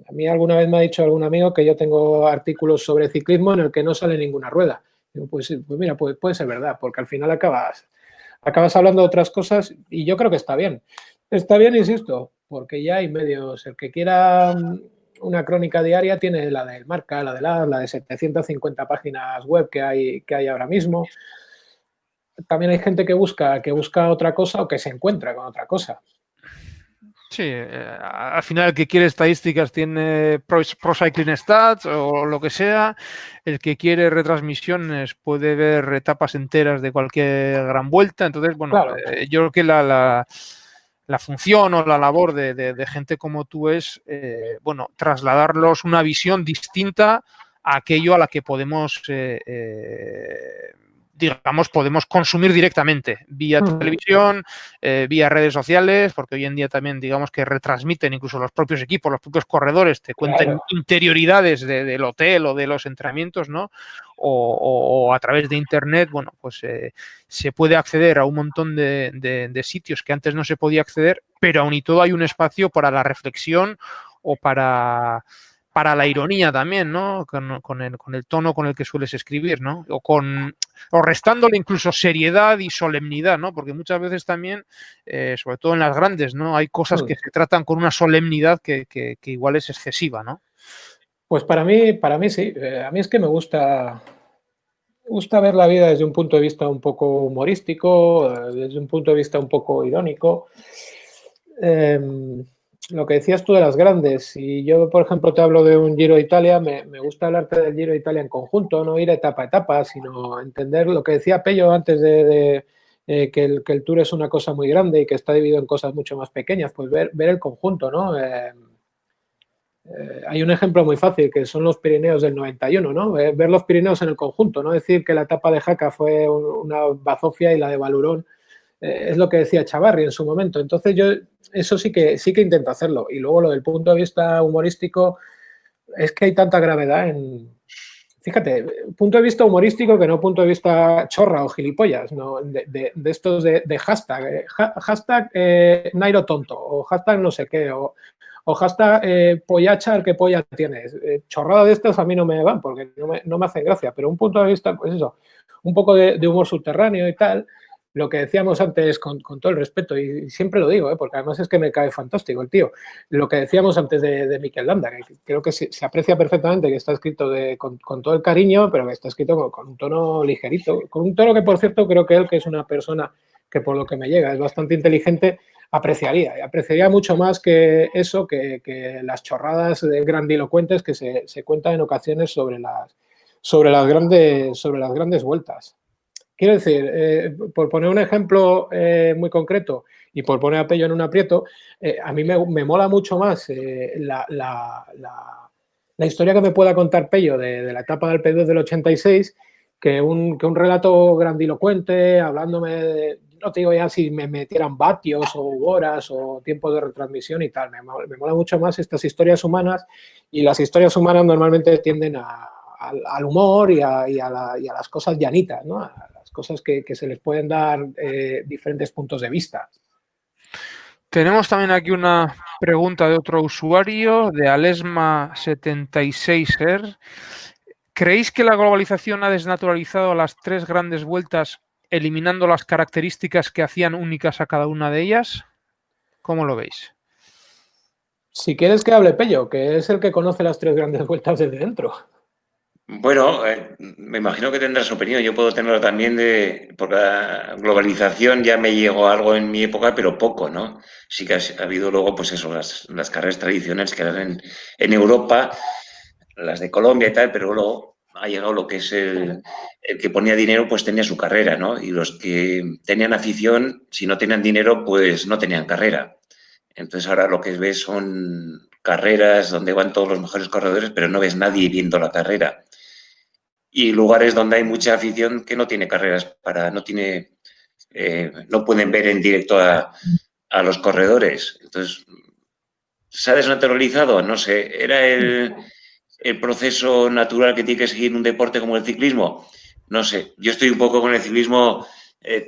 Speaker 2: A mí alguna vez me ha dicho algún amigo que yo tengo artículos sobre ciclismo en el que no sale ninguna rueda. Digo, pues mira, puede ser verdad, porque al final acabas hablando de otras cosas y yo creo que está bien. Está bien, insisto, porque ya hay medios. El que quiera una crónica diaria tiene la del Marca, la de 750 páginas web que hay ahora mismo. También hay gente que busca otra cosa o que se encuentra con otra cosa.
Speaker 1: Sí, al final el que quiere estadísticas tiene Pro Cycling Stats o lo que sea. El que quiere retransmisiones puede ver etapas enteras de cualquier gran vuelta. Entonces, bueno,
Speaker 2: Claro.
Speaker 1: Yo creo que la función o la labor de gente como tú es, bueno, trasladarlos una visión distinta a aquello a la que podemos digamos, podemos consumir directamente vía televisión, vía redes sociales, porque hoy en día también, digamos, que retransmiten incluso los propios equipos, los propios corredores, te cuentan interioridades del hotel o de los entrenamientos, ¿no? O a través de internet, bueno, pues se puede acceder a un montón de sitios que antes no se podía acceder, pero aún y todo hay un espacio para la reflexión o para la ironía también, ¿no? Con el tono con el que sueles escribir, ¿no? O restándole incluso seriedad y solemnidad, ¿no? Porque muchas veces también, sobre todo en las grandes, ¿no? Hay cosas que se tratan con una solemnidad que igual es excesiva, ¿no?
Speaker 2: Pues para mí sí. A mí es que me gusta ver la vida desde un punto de vista un poco humorístico, desde un punto de vista un poco irónico. Lo que decías tú de las grandes, si yo, por ejemplo, te hablo de un Giro de Italia, me gusta hablarte del Giro de Italia en conjunto, no ir etapa a etapa, sino entender lo que decía Pello antes de que el Tour es una cosa muy grande y que está dividido en cosas mucho más pequeñas, pues ver el conjunto, ¿no? Hay un ejemplo muy fácil, que son los Pirineos del 91, ¿no? Ver los Pirineos en el conjunto, no decir que la etapa de Jaca fue una bazofia y la de Valurón es lo que decía Chavarri en su momento. Entonces yo eso sí que intento hacerlo. Y luego lo del punto de vista humorístico, es que hay tanta gravedad en... Fíjate, punto de vista humorístico que no punto de vista chorra o gilipollas, ¿no? De estos de hashtag, hashtag Nairo tonto, o hashtag no sé qué, o hashtag pollachar, ¿qué polla tienes? Chorrada de estas a mí no me van porque no me hacen gracia, pero un punto de vista, pues eso, un poco de humor subterráneo y tal, lo que decíamos antes con todo el respeto, y siempre lo digo, porque además es que me cae fantástico el tío, lo que decíamos antes de Mikel Landa, que creo que se aprecia perfectamente, que está escrito con todo el cariño, pero que está escrito con un tono ligerito, con un tono que, por cierto, creo que él, que es una persona que por lo que me llega es bastante inteligente, apreciaría mucho más que eso, que las chorradas grandilocuentes que se cuentan en ocasiones sobre las grandes vueltas. Quiero decir, por poner un ejemplo muy concreto y por poner a Pello en un aprieto, a mí me mola mucho más la historia que me pueda contar Pello de la etapa del P2 del 86, que un relato grandilocuente, hablándome, no te digo ya si me metieran vatios o horas o tiempos de retransmisión y tal. Me mola mucho más estas historias humanas, y las historias humanas normalmente tienden al humor y a las cosas llanitas, ¿no? A las cosas que se les pueden dar diferentes puntos de vista.
Speaker 1: Tenemos también aquí una pregunta de otro usuario, de Alesma76er. ¿Creéis que la globalización ha desnaturalizado las tres grandes vueltas, eliminando las características que hacían únicas a cada una de ellas? ¿Cómo lo veis?
Speaker 2: Si quieres que hable Pello, que es el que conoce las tres grandes vueltas desde dentro.
Speaker 3: Bueno, me imagino que tendrás opinión. Yo puedo tenerlo también porque la globalización ya me llegó algo en mi época, pero poco, ¿no? Sí que ha habido luego, pues eso, las carreras tradicionales que eran en Europa, las de Colombia y tal, pero luego ha llegado lo que es el que ponía dinero, pues tenía su carrera, ¿no? Y los que tenían afición, si no tenían dinero, pues no tenían carrera. Entonces ahora lo que ves son carreras donde van todos los mejores corredores, pero no ves nadie viendo la carrera. Y lugares donde hay mucha afición que no tiene carreras no pueden ver en directo a los corredores. Entonces, ¿se ha desnaturalizado? No sé. ¿Era el proceso natural que tiene que seguir un deporte como el ciclismo? No sé. Yo estoy un poco con el ciclismo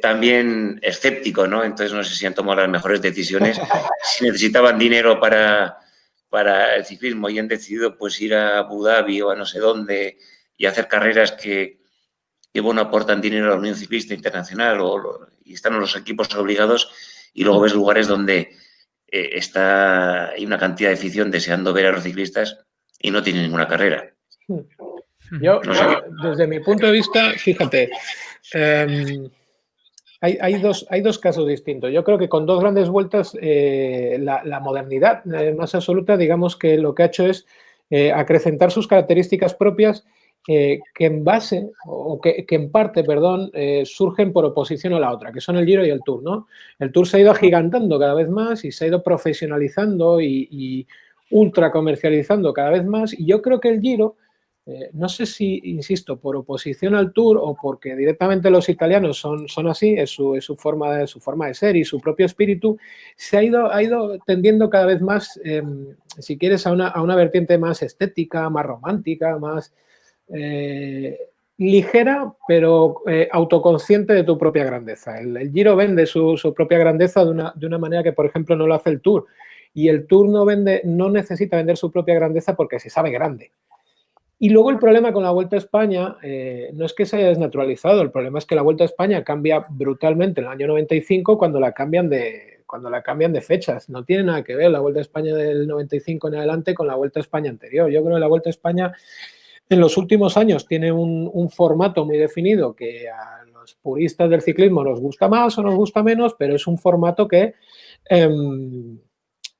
Speaker 3: también escéptico, ¿no? Entonces no sé si han tomado las mejores decisiones. Si necesitaban dinero para el ciclismo y han decidido pues ir a Abu Dhabi o a no sé dónde y hacer carreras que bueno, aportan dinero a la Unión Ciclista Internacional y están los equipos obligados, y luego ves lugares donde hay una cantidad de afición deseando ver a los ciclistas y no tienen ninguna carrera.
Speaker 2: Yo, desde mi punto de vista, fíjate, hay dos casos distintos. Yo creo que con dos grandes vueltas, la modernidad más absoluta, digamos que lo que ha hecho es acrecentar sus características propias, que en base, o que en parte, perdón, surgen por oposición a la otra, que son el Giro y el Tour, ¿no? El Tour se ha ido agigantando cada vez más y se ha ido profesionalizando y ultra comercializando cada vez más, y yo creo que el Giro, no sé si, insisto, por oposición al Tour o porque directamente los italianos son así, es su forma de ser y su propio espíritu, se ha ido tendiendo cada vez más, si quieres, a una vertiente más estética, más romántica, más ligera, pero autoconsciente de tu propia grandeza. El Giro vende su propia grandeza de una manera que, por ejemplo, no lo hace el Tour. Y el Tour no necesita vender su propia grandeza porque se sabe grande. Y luego el problema con la Vuelta a España no es que se haya desnaturalizado, el problema es que la Vuelta a España cambia brutalmente en el año 95 cuando la cambian de fechas. No tiene nada que ver la Vuelta a España del 95 en adelante con la Vuelta a España anterior. Yo creo que la Vuelta a España en los últimos años tiene un formato muy definido que a los puristas del ciclismo nos gusta más o nos gusta menos, pero es un formato que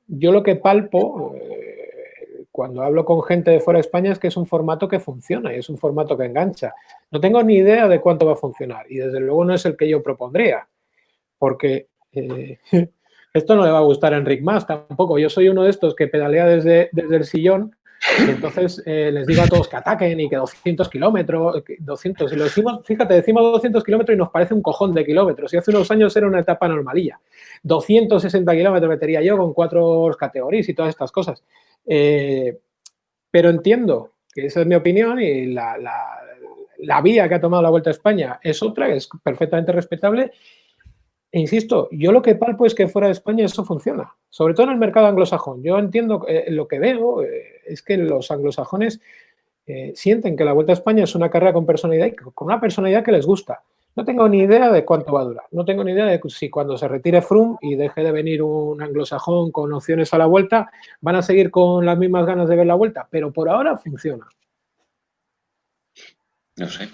Speaker 2: yo lo que palpo cuando hablo con gente de fuera de España es que es un formato que funciona y es un formato que engancha. No tengo ni idea de cuánto va a funcionar y desde luego no es el que yo propondría, porque esto no le va a gustar a Enric Mas tampoco. Yo soy uno de estos que pedalea desde el sillón y entonces les digo a todos que ataquen y que 200 kilómetros, 200, y lo decimos, fíjate, decimos 200 kilómetros y nos parece un cojón de kilómetros, y hace unos años era una etapa normalilla. 260 kilómetros metería yo con 4 categorías y todas estas cosas. Pero entiendo que esa es mi opinión y la vía que ha tomado la Vuelta a España es otra, es perfectamente respetable. E insisto, yo lo que palpo es que fuera de España eso funciona, sobre todo en el mercado anglosajón. Yo entiendo, lo que veo es que los anglosajones sienten que la Vuelta a España es una carrera con personalidad, y con una personalidad que les gusta. No tengo ni idea de cuánto va a durar. No tengo ni idea de si cuando se retire Froome y deje de venir un anglosajón con opciones a la Vuelta, van a seguir con las mismas ganas de ver la Vuelta. Pero por ahora funciona.
Speaker 3: No sé.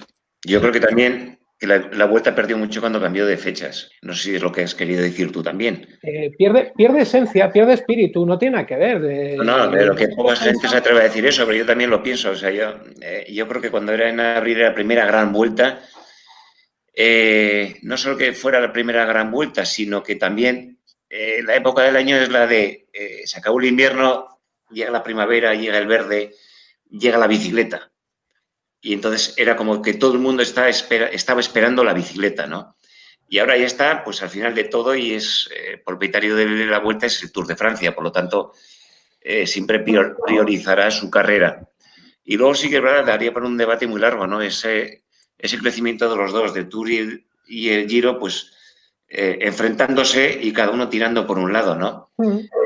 Speaker 3: Yo creo que también que la Vuelta perdió mucho cuando cambió de fechas. No sé si es lo que has querido decir tú también.
Speaker 2: Pierde esencia, pierde espíritu, no tiene nada que ver.
Speaker 3: No, de lo que poca gente se atreve a decir eso, pero yo también lo pienso. O sea, yo creo que cuando era en abril la primera gran vuelta, no solo que fuera la primera gran vuelta, sino que también la época del año es la de se acabó el invierno, llega la primavera, llega el verde, llega la bicicleta. Y entonces era como que todo el mundo estaba esperando la bicicleta, ¿no? Y ahora ya está, pues al final de todo, y es propietario de la Vuelta, es el Tour de Francia, por lo tanto, siempre priorizará su carrera. Y luego sí que es verdad, daría para un debate muy largo, ¿no? Ese crecimiento de los dos, del Tour y el Giro, pues enfrentándose y cada uno tirando por un lado, ¿no?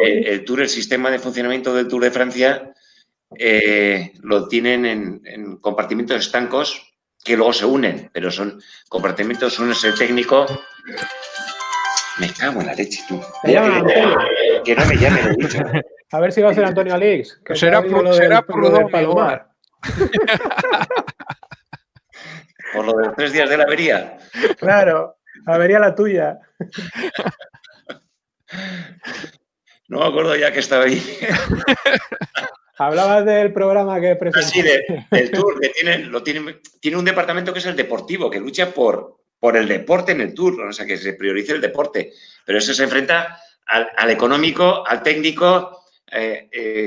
Speaker 3: El Tour, el sistema de funcionamiento del Tour de Francia, lo tienen en compartimentos estancos que luego se unen, pero son compartimentos, uno es el técnico. Me cago en la leche, tú. Que no me llame, lo he dicho.
Speaker 2: A ver si va a ser Antonio Alix.
Speaker 1: Que será Prudhomme
Speaker 2: Palomar.
Speaker 3: Por lo de los 3 días de la avería.
Speaker 2: Claro, avería la tuya.
Speaker 3: No me acuerdo ya que estaba ahí.
Speaker 2: Hablabas del programa que presentaste.
Speaker 3: Sí, del Tour, que tiene un departamento que es el deportivo, que lucha por el deporte en el Tour, o sea, que se priorice el deporte. Pero eso se enfrenta al económico, al técnico,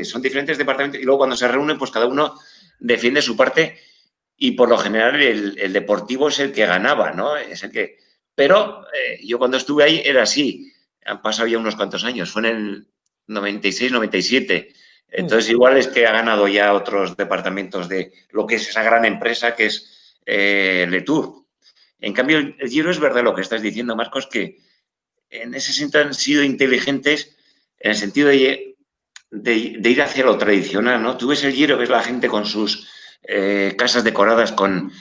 Speaker 3: son diferentes departamentos y luego cuando se reúnen, pues cada uno defiende su parte y por lo general el deportivo es el que ganaba, ¿no? Es el que... Pero yo cuando estuve ahí era así, han pasado ya unos cuantos años, fue en el 96, 97. Entonces, igual es que ha ganado ya otros departamentos de lo que es esa gran empresa que es Le Tour. En cambio, el Giro es verdad lo que estás diciendo, Marcos, que en ese sentido han sido inteligentes en el sentido de ir hacia lo tradicional, ¿no? Tú ves el Giro, ves la gente con sus casas decoradas con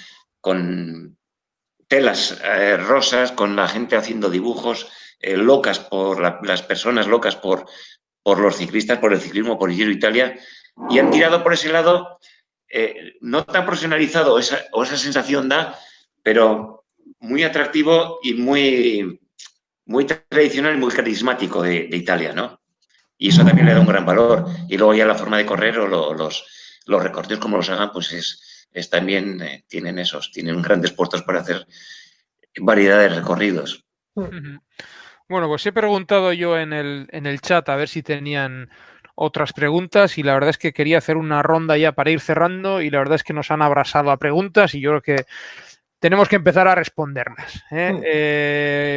Speaker 3: telas rosas, con la gente haciendo dibujos, locas por las personas locas por los ciclistas, por el ciclismo, por el Giro Italia, y han tirado por ese lado, no tan profesionalizado, o esa sensación da, pero muy atractivo y muy tradicional y muy carismático de Italia, ¿no? Y eso también le da un gran valor. Y luego ya la forma de correr o los recorridos como los hagan, pues es también, tienen grandes puertos para hacer variedad de recorridos.
Speaker 1: Bueno, pues he preguntado yo en el chat a ver si tenían otras preguntas y la verdad es que quería hacer una ronda ya para ir cerrando y la verdad es que nos han abrasado a preguntas y yo creo que tenemos que empezar a responderlas.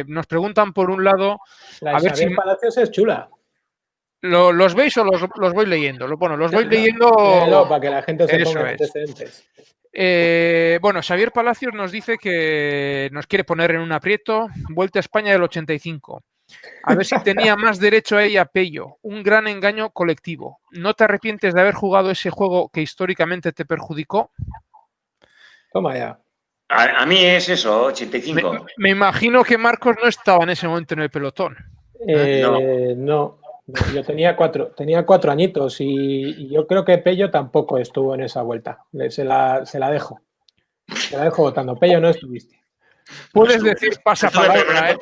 Speaker 1: Nos preguntan por un lado...
Speaker 2: La de Xavier Palacios es chula.
Speaker 1: ¿Los veis o los voy leyendo? Bueno, los voy leyendo...
Speaker 2: Léelo, para que la gente se ponga antecedentes.
Speaker 1: Bueno, Xavier Palacios nos dice que nos quiere poner en un aprieto. Vuelta a España del 85. A ver si tenía más derecho a ella Pello. Un gran engaño colectivo. ¿No te arrepientes de haber jugado ese juego que históricamente te perjudicó?
Speaker 2: Toma ya.
Speaker 3: A mí es eso, 85.
Speaker 1: Me imagino que Marcos no estaba en ese momento en el pelotón.
Speaker 2: No. Yo tenía 4 añitos y yo creo que Pello tampoco estuvo en esa vuelta. Se la dejo. Se la dejo votando. Pello, no estuviste.
Speaker 1: Puedes decir pasapalabra.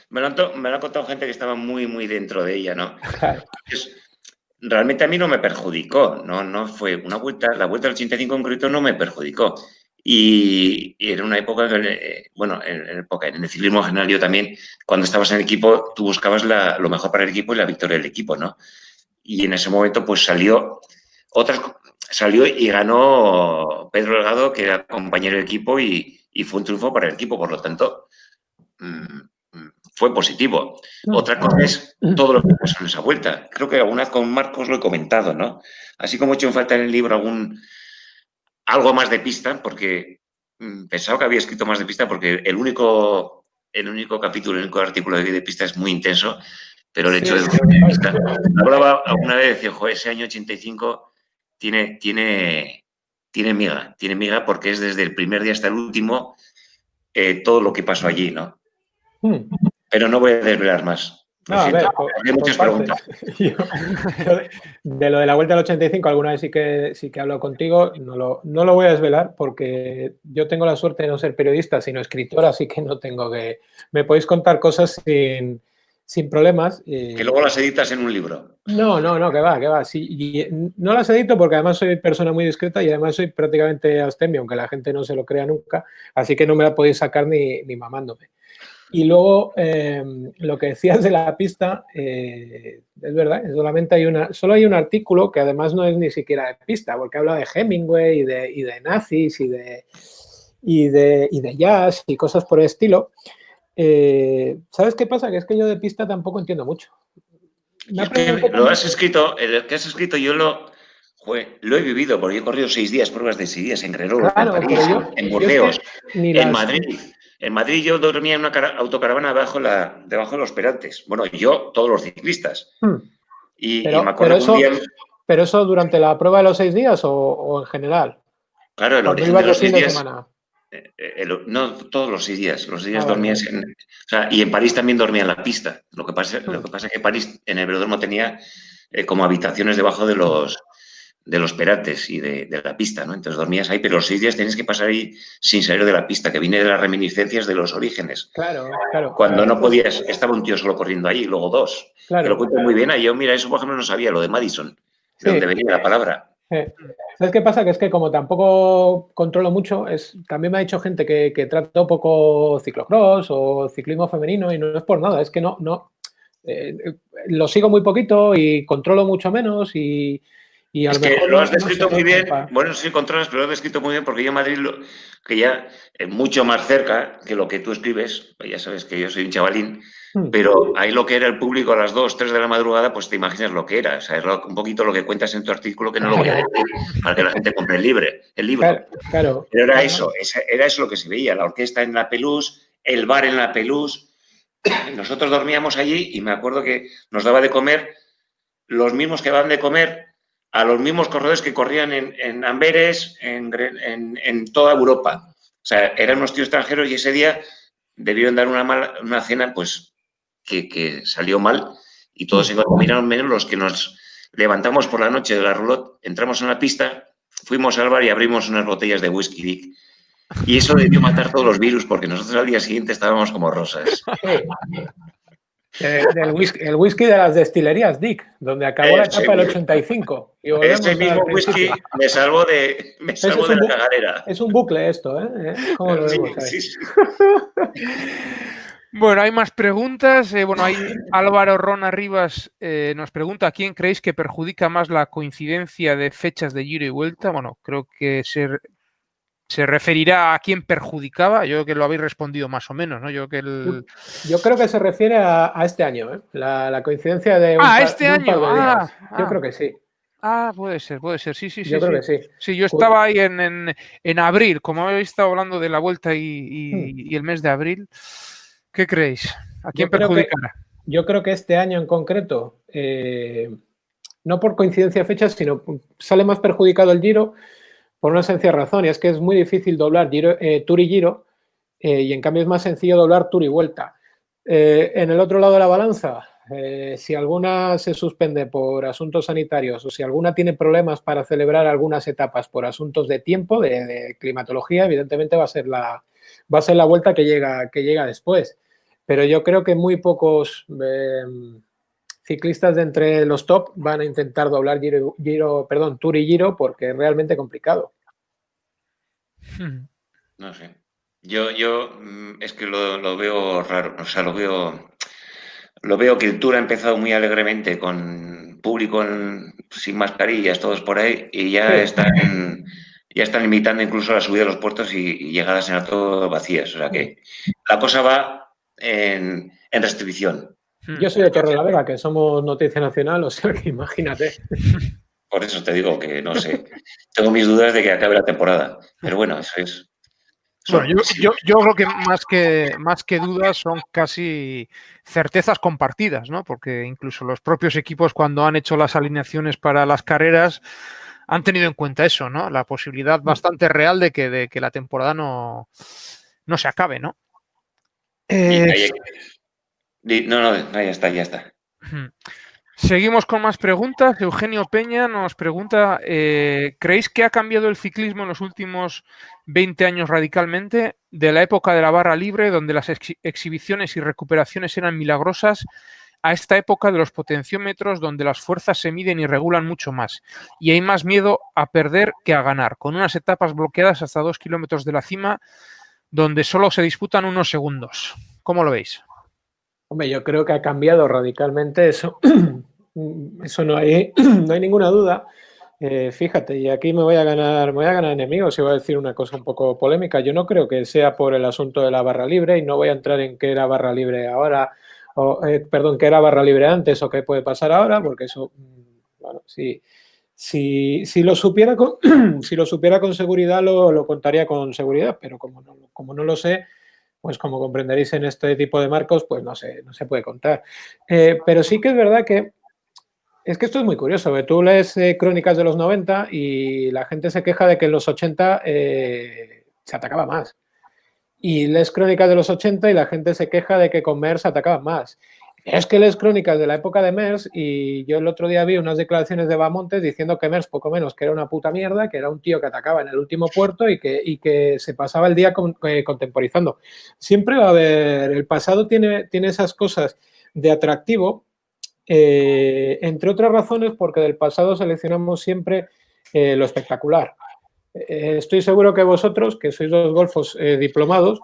Speaker 3: Me lo ha contado gente que estaba muy, muy dentro de ella, ¿no?
Speaker 2: Claro.
Speaker 3: Realmente a mí no me perjudicó. No fue una vuelta. La vuelta del 85 en concreto no me perjudicó. Y era una época, en el ciclismo en general, yo también, cuando estabas en el equipo, tú buscabas lo mejor para el equipo y la victoria del equipo, ¿no? Y en ese momento, pues salió y ganó Pedro Delgado, que era compañero del equipo, y fue un triunfo para el equipo, por lo tanto, fue positivo. Otra cosa es todo lo que pasó en esa vuelta. Creo que alguna vez con Marcos lo he comentado, ¿no? Así como he hecho en falta en el libro algo más de pista, porque pensaba que había escrito más de pista, porque el único capítulo, el único artículo de pista es muy intenso, pero el hecho de pista. Hablaba alguna vez, decía, ese año 85 tiene miga porque es desde el primer día hasta el último todo lo que pasó allí, ¿no? Pero no voy a desvelar más.
Speaker 2: No, a ver, hay muchas preguntas. Yo, de lo de la vuelta al 85 alguna vez sí que hablo contigo, no lo voy a desvelar porque yo tengo la suerte de no ser periodista, sino escritor, así que no tengo que... Me podéis contar cosas sin problemas.
Speaker 3: Que luego las editas en un libro.
Speaker 2: No, que va. Sí, no las edito porque además soy persona muy discreta y además soy prácticamente abstemio, aunque la gente no se lo crea nunca, así que no me la podéis sacar ni mamándome. Y luego, lo que decías de la pista, es verdad, solo hay un artículo que además no es ni siquiera de pista, porque habla de Hemingway y de nazis y de jazz y cosas por el estilo. ¿Sabes qué pasa? Que es que yo de pista tampoco entiendo mucho.
Speaker 3: Es que lo has escrito, el que has escrito yo lo he vivido, porque yo he corrido 6 días, pruebas de 6 días en Grenoble,
Speaker 2: claro,
Speaker 3: en París, en Burdeos, en Madrid. En Madrid yo dormía en una autocaravana debajo de los perantes. Bueno, yo, todos los ciclistas. Y me acuerdo que un día...
Speaker 2: ¿Pero eso durante la prueba de los 6 días o en general?
Speaker 3: Claro, el origen de los 6 días...
Speaker 2: semana.
Speaker 3: No, todos los 6 días. Los 6 días dormías en... O sea, y en París también dormía en la pista. Lo que pasa es que París, en el velódromo, tenía como habitaciones debajo de los perantes y de la pista, ¿no? Entonces dormías ahí, pero los 6 días tenías que pasar ahí sin salir de la pista, que viene de las reminiscencias de los orígenes.
Speaker 2: Claro.
Speaker 3: Cuando no podías, estaba un tío solo corriendo ahí, luego 2.
Speaker 2: Claro.
Speaker 3: Que lo cuento muy bien. Yo, mira, eso por ejemplo no sabía, lo de Madison, de donde venía la palabra.
Speaker 2: ¿Sabes qué pasa? Que es que como tampoco controlo mucho, también me ha dicho gente que trato poco ciclocross o ciclismo femenino y no es por nada, es que no lo sigo muy poquito y controlo mucho menos y a
Speaker 3: es
Speaker 2: lo mejor
Speaker 3: que lo has descrito muy bien,
Speaker 2: para...
Speaker 3: bueno, sí controlas, pero lo has descrito muy bien porque yo en Madrid, que ya es mucho más cerca que lo que tú escribes, ya sabes que yo soy un chavalín, pero ahí lo que era el público a las 2, 3 de la madrugada, pues te imaginas lo que era. O sea, es un poquito lo que cuentas en tu artículo, que no lo voy a decir para que la gente compre el libro.
Speaker 2: Claro.
Speaker 3: Pero era eso lo que se veía, la orquesta en la Pelouse, el bar en la Pelouse. Nosotros dormíamos allí y me acuerdo que nos daba de comer los mismos que daban de comer a los mismos corredores que corrían en Amberes, en toda Europa. O sea, eran unos tíos extranjeros y ese día debieron dar una cena, pues, que salió mal y todos se contaminaron, menos los que nos levantamos por la noche de la roulotte, entramos en la pista, fuimos al bar y abrimos unas botellas de whisky Dick. Y eso debió matar todos los virus porque nosotros al día siguiente estábamos como rosas.
Speaker 2: El whisky de las destilerías Dick, donde acabó la etapa del 85. Y
Speaker 3: ese mismo whisky me salvó de la cagadera.
Speaker 2: Es un bucle esto, ¿eh? ¿Cómo lo vemos ahí?
Speaker 3: Sí.
Speaker 1: Bueno, hay más preguntas. Hay Álvaro Rona Rivas nos pregunta: ¿a quién creéis que perjudica más la coincidencia de fechas de Giro y Vuelta? Bueno, creo que se referirá a quién perjudicaba. Yo creo que lo habéis respondido más o menos, ¿no? Yo creo que
Speaker 2: se refiere a este año, ¿eh? La coincidencia de
Speaker 1: este año.
Speaker 2: Yo creo que sí.
Speaker 1: Puede ser, sí.
Speaker 2: Yo creo que sí.
Speaker 1: Sí, yo estaba ahí en abril, como habéis estado hablando de la Vuelta y el mes de abril. ¿Qué creéis? ¿A quién perjudicará?
Speaker 2: Yo creo que este año en concreto, no por coincidencia de fechas, sino sale más perjudicado el Giro por una sencilla razón, y es que es muy difícil doblar Tour y Giro, y en cambio es más sencillo doblar Tour y Vuelta. En el otro lado de la balanza, si alguna se suspende por asuntos sanitarios o si alguna tiene problemas para celebrar algunas etapas por asuntos de tiempo, de climatología, evidentemente va a ser la Vuelta que llega después. Pero yo creo que muy pocos ciclistas de entre los top van a intentar doblar Tour y Giro porque es realmente complicado.
Speaker 3: No sé. Yo es que lo veo raro. O sea, lo veo que el Tour ha empezado muy alegremente con público sin mascarillas, todos por ahí, y ya están limitando incluso la subida de los puertos y llegadas en auto vacías. O sea que la cosa va en restricción.
Speaker 2: Yo soy de Torrelavega, que somos noticia nacional, o sea que imagínate.
Speaker 3: Por eso te digo que no sé. Tengo mis dudas de que acabe la temporada. Pero bueno, eso es.
Speaker 1: Bueno, yo creo que más que dudas son casi certezas compartidas, ¿no? Porque incluso los propios equipos, cuando han hecho las alineaciones para las carreras, han tenido en cuenta eso, ¿no? La posibilidad bastante real de que la temporada no se acabe, ¿no?
Speaker 3: No, ya está.
Speaker 1: Seguimos con más preguntas. Eugenio Peña nos pregunta: ¿creéis que ha cambiado el ciclismo en los últimos 20 años radicalmente? De la época de la barra libre, donde las exhibiciones y recuperaciones eran milagrosas, a esta época de los potenciómetros, donde las fuerzas se miden y regulan mucho más, y hay más miedo a perder que a ganar, con unas etapas bloqueadas hasta 2 kilómetros de la cima, donde solo se disputan unos segundos. ¿Cómo lo veis?
Speaker 2: Hombre, yo creo que ha cambiado radicalmente eso. Eso no hay ninguna duda. Fíjate, y aquí me voy a ganar enemigos y voy a decir una cosa un poco polémica. Yo no creo que sea por el asunto de la barra libre y no voy a entrar en qué era barra libre ahora, perdón, qué era barra libre antes o qué puede pasar ahora, porque eso, bueno, si lo supiera si lo supiera con seguridad lo contaría con seguridad, pero como no lo sé, pues como comprenderéis en este tipo de marcos, pues no se puede contar. Pero sí que es verdad que esto es muy curioso, porque tú lees crónicas de los 90 y la gente se queja de que en los 80 se atacaba más. Y lees crónicas de los 80 y la gente se queja de que con MERS atacaban más. Es que lees crónicas de la época de MERS y yo el otro día vi unas declaraciones de Bamontes diciendo que MERS poco menos que era una puta mierda, que era un tío que atacaba en el último puerto y que se pasaba el día contemporizando. Siempre va a haber, el pasado tiene esas cosas de atractivo, entre otras razones porque del pasado seleccionamos siempre lo espectacular. Estoy seguro que vosotros, que sois dos golfos diplomados,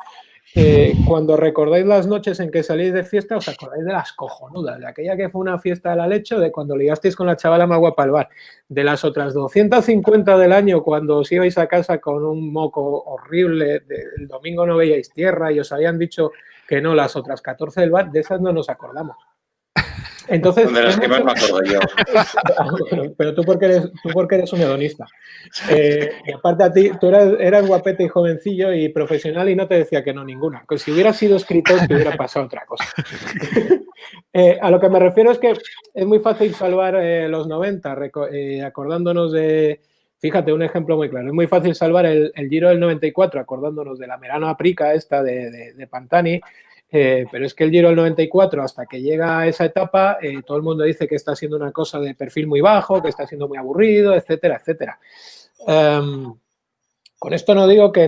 Speaker 2: cuando recordáis las noches en que salís de fiesta, os acordáis de las cojonudas, de aquella que fue una fiesta de la leche, de cuando ligasteis con la chavala más guapa al bar, de las otras 250 del año cuando os ibais a casa con un moco horrible, el domingo no veíais tierra y os habían dicho que no, las otras 14 del bar, de esas no nos acordamos. Entonces,
Speaker 3: de las que más me acuerdo yo.
Speaker 2: Bueno, pero tú porque eres un hedonista. Y aparte a ti, tú eras guapete y jovencillo y profesional y no te decía que no ninguna. Pues si hubieras sido escritor te hubiera pasado otra cosa. A lo que me refiero es que es muy fácil salvar los 90 acordándonos de... Fíjate, un ejemplo muy claro. Es muy fácil salvar el Giro del 94 acordándonos de la Merano Aprica esta de Pantani. Pero es que el Giro del 94, hasta que llega a esa etapa, todo el mundo dice que está siendo una cosa de perfil muy bajo, que está siendo muy aburrido, etcétera, etcétera. Con esto no digo que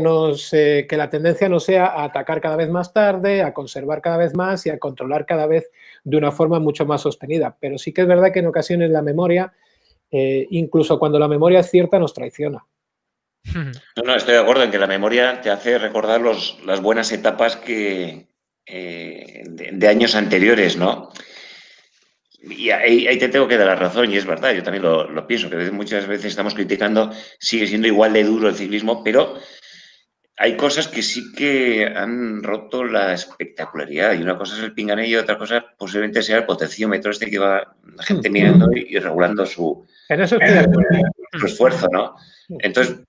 Speaker 2: la tendencia no sea a atacar cada vez más tarde, a conservar cada vez más y a controlar cada vez de una forma mucho más sostenida. Pero sí que es verdad que en ocasiones la memoria, incluso cuando la memoria es cierta, nos traiciona.
Speaker 3: No, estoy de acuerdo en que la memoria te hace recordar las buenas etapas de años anteriores, ¿no? Y ahí te tengo que dar la razón, y es verdad, yo también lo pienso, que muchas veces estamos criticando, sigue siendo igual de duro el ciclismo, pero hay cosas que sí que han roto la espectacularidad, y una cosa es el pinganillo, y otra cosa posiblemente sea el potenciómetro que va la gente mirando y regulando su esfuerzo, ¿no? Entonces,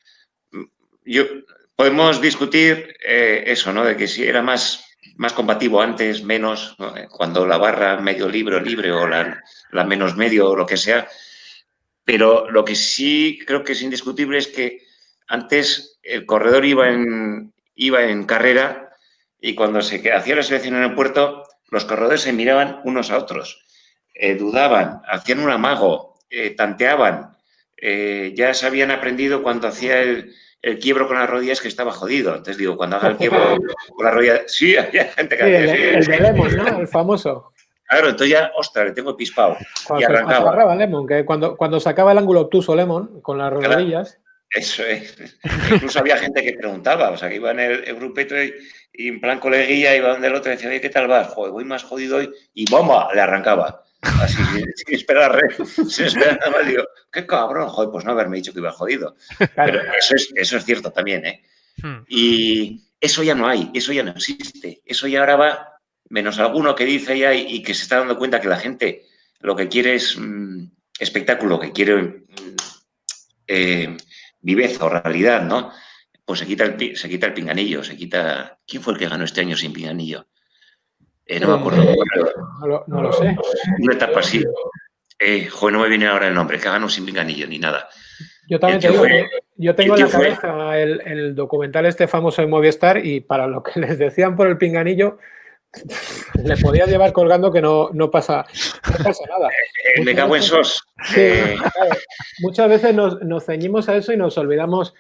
Speaker 3: podemos discutir eso, ¿no? De que si era más combativo antes, menos, ¿no? Cuando la barra medio libre o la menos medio o lo que sea. Pero lo que sí creo que es indiscutible es que antes el corredor iba en carrera y cuando se hacía la selección en el puerto, los corredores se miraban unos a otros, dudaban, hacían un amago, tanteaban, ya se habían aprendido cuando hacía el quiebro con las rodillas que estaba jodido. Entonces digo, cuando haga el quiebro con las rodillas, sí, había gente que hacía así.
Speaker 2: El de Lemon, ¿no? El famoso.
Speaker 3: Claro, entonces ya, ostras, le tengo pispado. Y arrancaba.
Speaker 2: Agarraba Lemon, que cuando sacaba el ángulo obtuso Lemon con las rodillas.
Speaker 3: Eso es. Incluso había gente que preguntaba, o sea, que iba en el grupeto y en plan coleguilla iba donde el otro y decía, oye, ¿qué tal vas? Joder, voy más jodido hoy. Y ¡bomba! Le arrancaba. Así, sin esperar nada más. Digo, qué cabrón, joder, pues no haberme dicho que iba jodido. Claro. Pero eso es cierto también, ¿eh? Y eso ya no hay, eso ya no existe. Eso ya ahora va, menos alguno que dice ya y que se está dando cuenta que la gente lo que quiere es espectáculo, que quiere viveza o realidad, ¿no? Pues se quita el pinganillo, ¿Quién fue el que ganó este año sin pinganillo? No me acuerdo.
Speaker 2: No lo sé.
Speaker 3: Una etapa así. Joder, no me viene ahora el nombre, que ganó sin pinganillo ni nada.
Speaker 2: Yo también te digo, yo tengo en la cabeza el documental este famoso de Movistar y para lo que les decían por el pinganillo, le podías llevar colgando que no pasa nada.
Speaker 3: Me cago en sos.
Speaker 2: Sí, claro, muchas veces nos ceñimos a eso y nos olvidamos.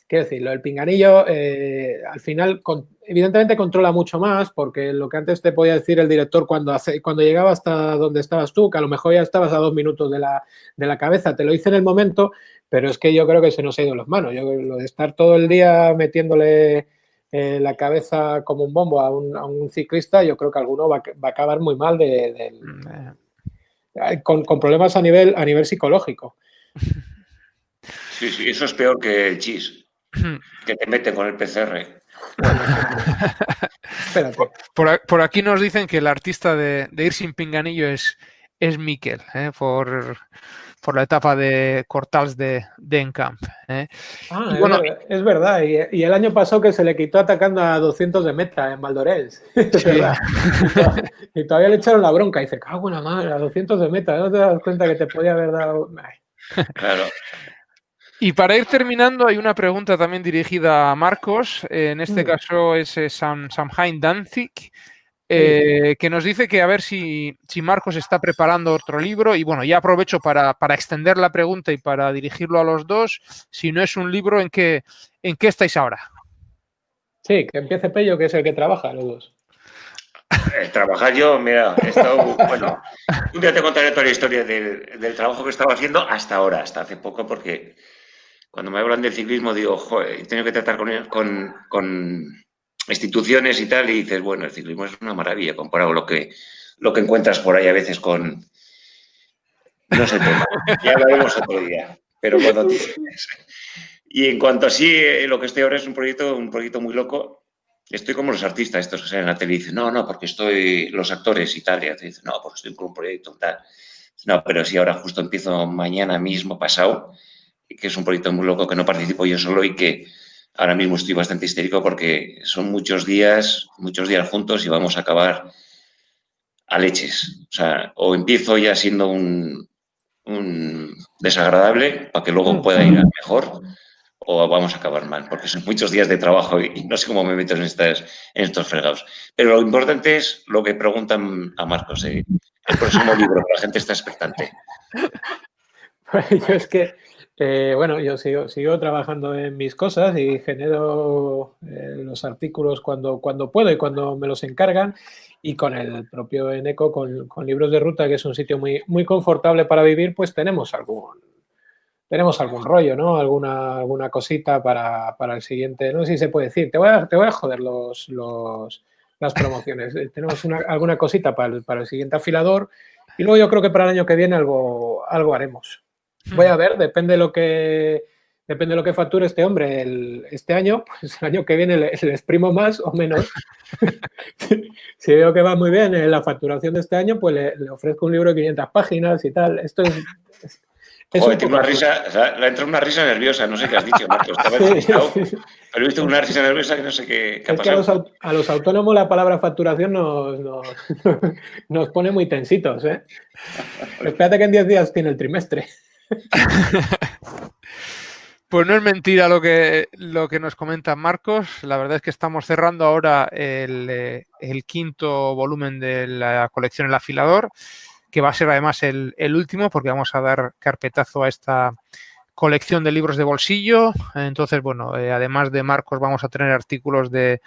Speaker 2: Quiero decir, lo del pinganillo al final evidentemente controla mucho más porque lo que antes te podía decir el director cuando llegaba hasta donde estabas tú, que a lo mejor ya estabas a 2 minutos de la cabeza, te lo hice en el momento, pero es que yo creo que se nos ha ido en las manos. Lo de estar todo el día metiéndole la cabeza como un bombo a un ciclista, yo creo que alguno va a acabar muy mal con problemas a nivel psicológico.
Speaker 3: Sí, eso es peor que el chis, que te meten con el PCR.
Speaker 2: Bueno, espérate.
Speaker 1: Por aquí nos dicen que el artista de Ir sin pinganillo es Miquel, por la etapa de Cortals de Encamp.
Speaker 2: Ah, bueno, es verdad. Y el año pasado que se le quitó atacando a 200 de meta en Valdorés. Es
Speaker 1: Sí.
Speaker 2: verdad. Y todavía le echaron la bronca. Y dice, cago en la madre, a 200 de meta. ¿No te das cuenta que te podía haber dado...? Ay.
Speaker 3: Claro.
Speaker 1: Y para ir terminando, hay una pregunta también dirigida a Marcos. En este caso es Samhain Danzig, que nos dice que a ver si Marcos está preparando otro libro. Y bueno, ya aprovecho para extender la pregunta y para dirigirlo a los dos. Si no es un libro, ¿en qué estáis ahora?
Speaker 2: Sí, que empiece Pello, que es el que trabaja, los dos.
Speaker 3: Trabajar yo, mira, he estado, bueno, un día te contaré toda la historia del trabajo que estaba haciendo hasta ahora, hasta hace poco, porque cuando me hablan del ciclismo digo, joder, he tenido que tratar con instituciones y tal, y dices, bueno, el ciclismo es una maravilla comparado con lo que encuentras por ahí a veces con... No sé, tema, ya hablaremos otro día, pero cuando tienes... Y en cuanto a sí, lo que estoy ahora es un proyecto muy loco. Estoy como los artistas estos que salen en la tele y dicen, no, porque estoy los actores y tal. Y te dicen, no, porque estoy con un proyecto tal. No, pero sí, ahora justo empiezo mañana mismo, pasado, que es un proyecto muy loco que no participo yo solo y que ahora mismo estoy bastante histérico porque son muchos días juntos y vamos a acabar a leches. O sea, o empiezo ya siendo un desagradable para que luego pueda ir a mejor, o vamos a acabar mal, porque son muchos días de trabajo y no sé cómo me meto en estos fregados. Pero lo importante es lo que preguntan a Marcos, el próximo libro, que la gente está expectante.
Speaker 2: Pues yo es que, bueno, yo sigo trabajando en mis cosas y genero los artículos cuando puedo y cuando me los encargan, y con el propio Eneco, con Libros de Ruta, que es un sitio muy, muy confortable para vivir, pues tenemos algún rollo, ¿no? Alguna cosita para el siguiente, no sé si se puede decir, te voy a joder las promociones. Tenemos alguna cosita para el siguiente afilador, y luego yo creo que para el año que viene algo haremos. Voy a ver, depende de lo que facture este hombre este año, pues el año que viene le exprimo más o menos. Si veo que va muy bien la facturación de este año, pues le ofrezco un libro de 500 páginas y tal. Esto es
Speaker 3: joder, tiene una risa, o sea, le entra una risa nerviosa, no sé qué has dicho, Marcos, estaba despistado, pero he visto una risa nerviosa que no sé qué ha pasado.
Speaker 2: Que a los autónomos la palabra facturación nos pone muy tensitos, ¿eh? Espérate que en 10 días tiene el trimestre.
Speaker 1: Pues no es mentira lo que nos comenta Marcos. La verdad es que estamos cerrando ahora el quinto volumen de la colección El Afilador, que va a ser además el último, porque vamos a dar carpetazo a esta colección de libros de bolsillo. Entonces, bueno, además de Marcos, vamos a tener artículos de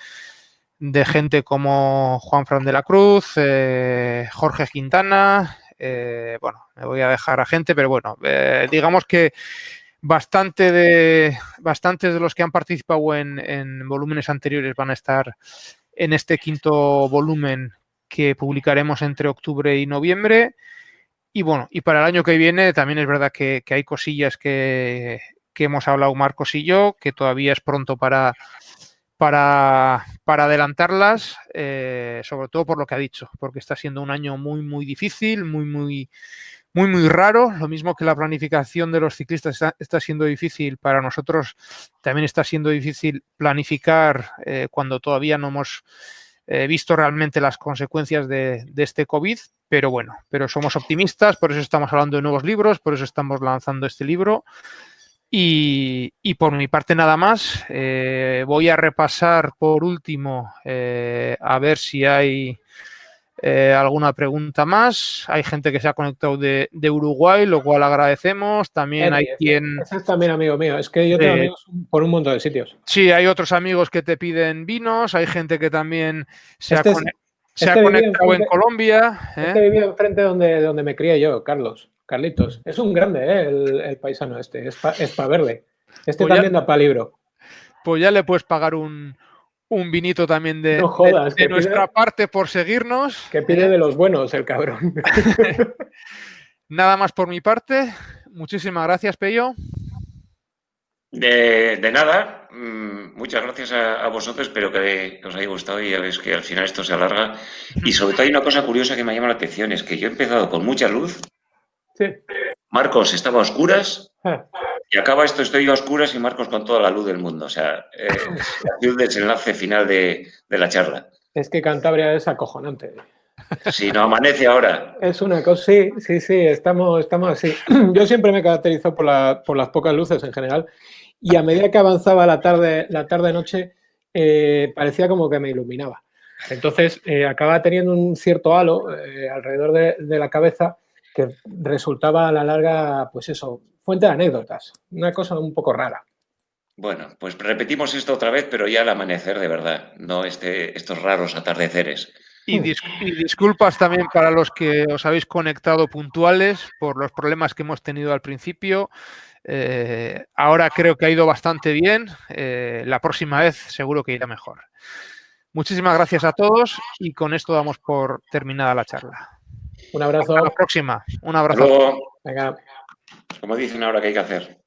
Speaker 1: gente como Juan Fran de la Cruz, Jorge Quintana. Bueno, me voy a dejar a gente, pero bueno, digamos que bastantes de los que han participado en volúmenes anteriores van a estar en este quinto volumen que publicaremos entre octubre y noviembre. Y bueno, y para el año que viene también es verdad que hay cosillas que hemos hablado Marcos y yo, que todavía es pronto para adelantarlas, sobre todo por lo que ha dicho, porque está siendo un año muy, muy difícil, muy raro. Lo mismo que la planificación de los ciclistas está siendo difícil, para nosotros también está siendo difícil planificar cuando todavía no hemos visto realmente las consecuencias de este COVID, pero bueno, pero somos optimistas, por eso estamos hablando de nuevos libros, por eso estamos lanzando este libro. Y por mi parte nada más. Voy a repasar por último a ver si hay alguna pregunta más. Hay gente que se ha conectado de Uruguay, lo cual agradecemos. También hay quien...
Speaker 2: Ese es también amigo mío. Es que yo tengo amigos por un montón de sitios.
Speaker 1: Sí, hay otros amigos que te piden vinos. Hay gente que también se ha conectado en Colombia.
Speaker 2: Este vivía enfrente donde me crié yo, Carlitos. Es un grande, el paisano este. Es pa' verde. Este pues también da para libro.
Speaker 1: Pues ya le puedes pagar un un vinito también
Speaker 2: No jodas,
Speaker 1: de
Speaker 2: que
Speaker 1: nuestra
Speaker 2: pide,
Speaker 1: parte por seguirnos.
Speaker 2: que pide de los buenos el cabrón.
Speaker 1: Nada más por mi parte. Muchísimas gracias, Pello.
Speaker 3: De nada, muchas gracias a vosotros, espero que os haya gustado y ya veis que al final esto se alarga. Y sobre todo hay una cosa curiosa que me llama la atención, es que yo he empezado con mucha luz,
Speaker 2: Sí.
Speaker 3: Marcos estaba a oscuras
Speaker 2: Ah,
Speaker 3: y acaba esto, estoy yo a oscuras y Marcos con toda la luz del mundo. O sea, ha sido el desenlace final de la charla.
Speaker 2: es que Cantabria es acojonante.
Speaker 3: Si no amanece ahora.
Speaker 2: Es una cosa, sí, estamos así. Yo siempre me caracterizo por las pocas luces en general y a medida que avanzaba la tarde-noche, parecía como que me iluminaba. Entonces, acababa teniendo un cierto halo alrededor de la cabeza que resultaba a la larga, pues eso, fuente de anécdotas. Una cosa un poco rara.
Speaker 3: Bueno, pues repetimos esto otra vez, pero ya al amanecer de verdad, no estos raros atardeceres.
Speaker 1: Y disculpas también para los que os habéis conectado puntuales por los problemas que hemos tenido al principio. Ahora creo que ha ido bastante bien. La próxima vez seguro que irá mejor. Muchísimas gracias a todos y con esto damos por terminada la charla.
Speaker 2: Un abrazo.
Speaker 1: Hasta la próxima. Un
Speaker 3: Hasta
Speaker 1: abrazo.
Speaker 3: luego.
Speaker 2: Venga.
Speaker 3: Como dicen ahora que hay que hacer.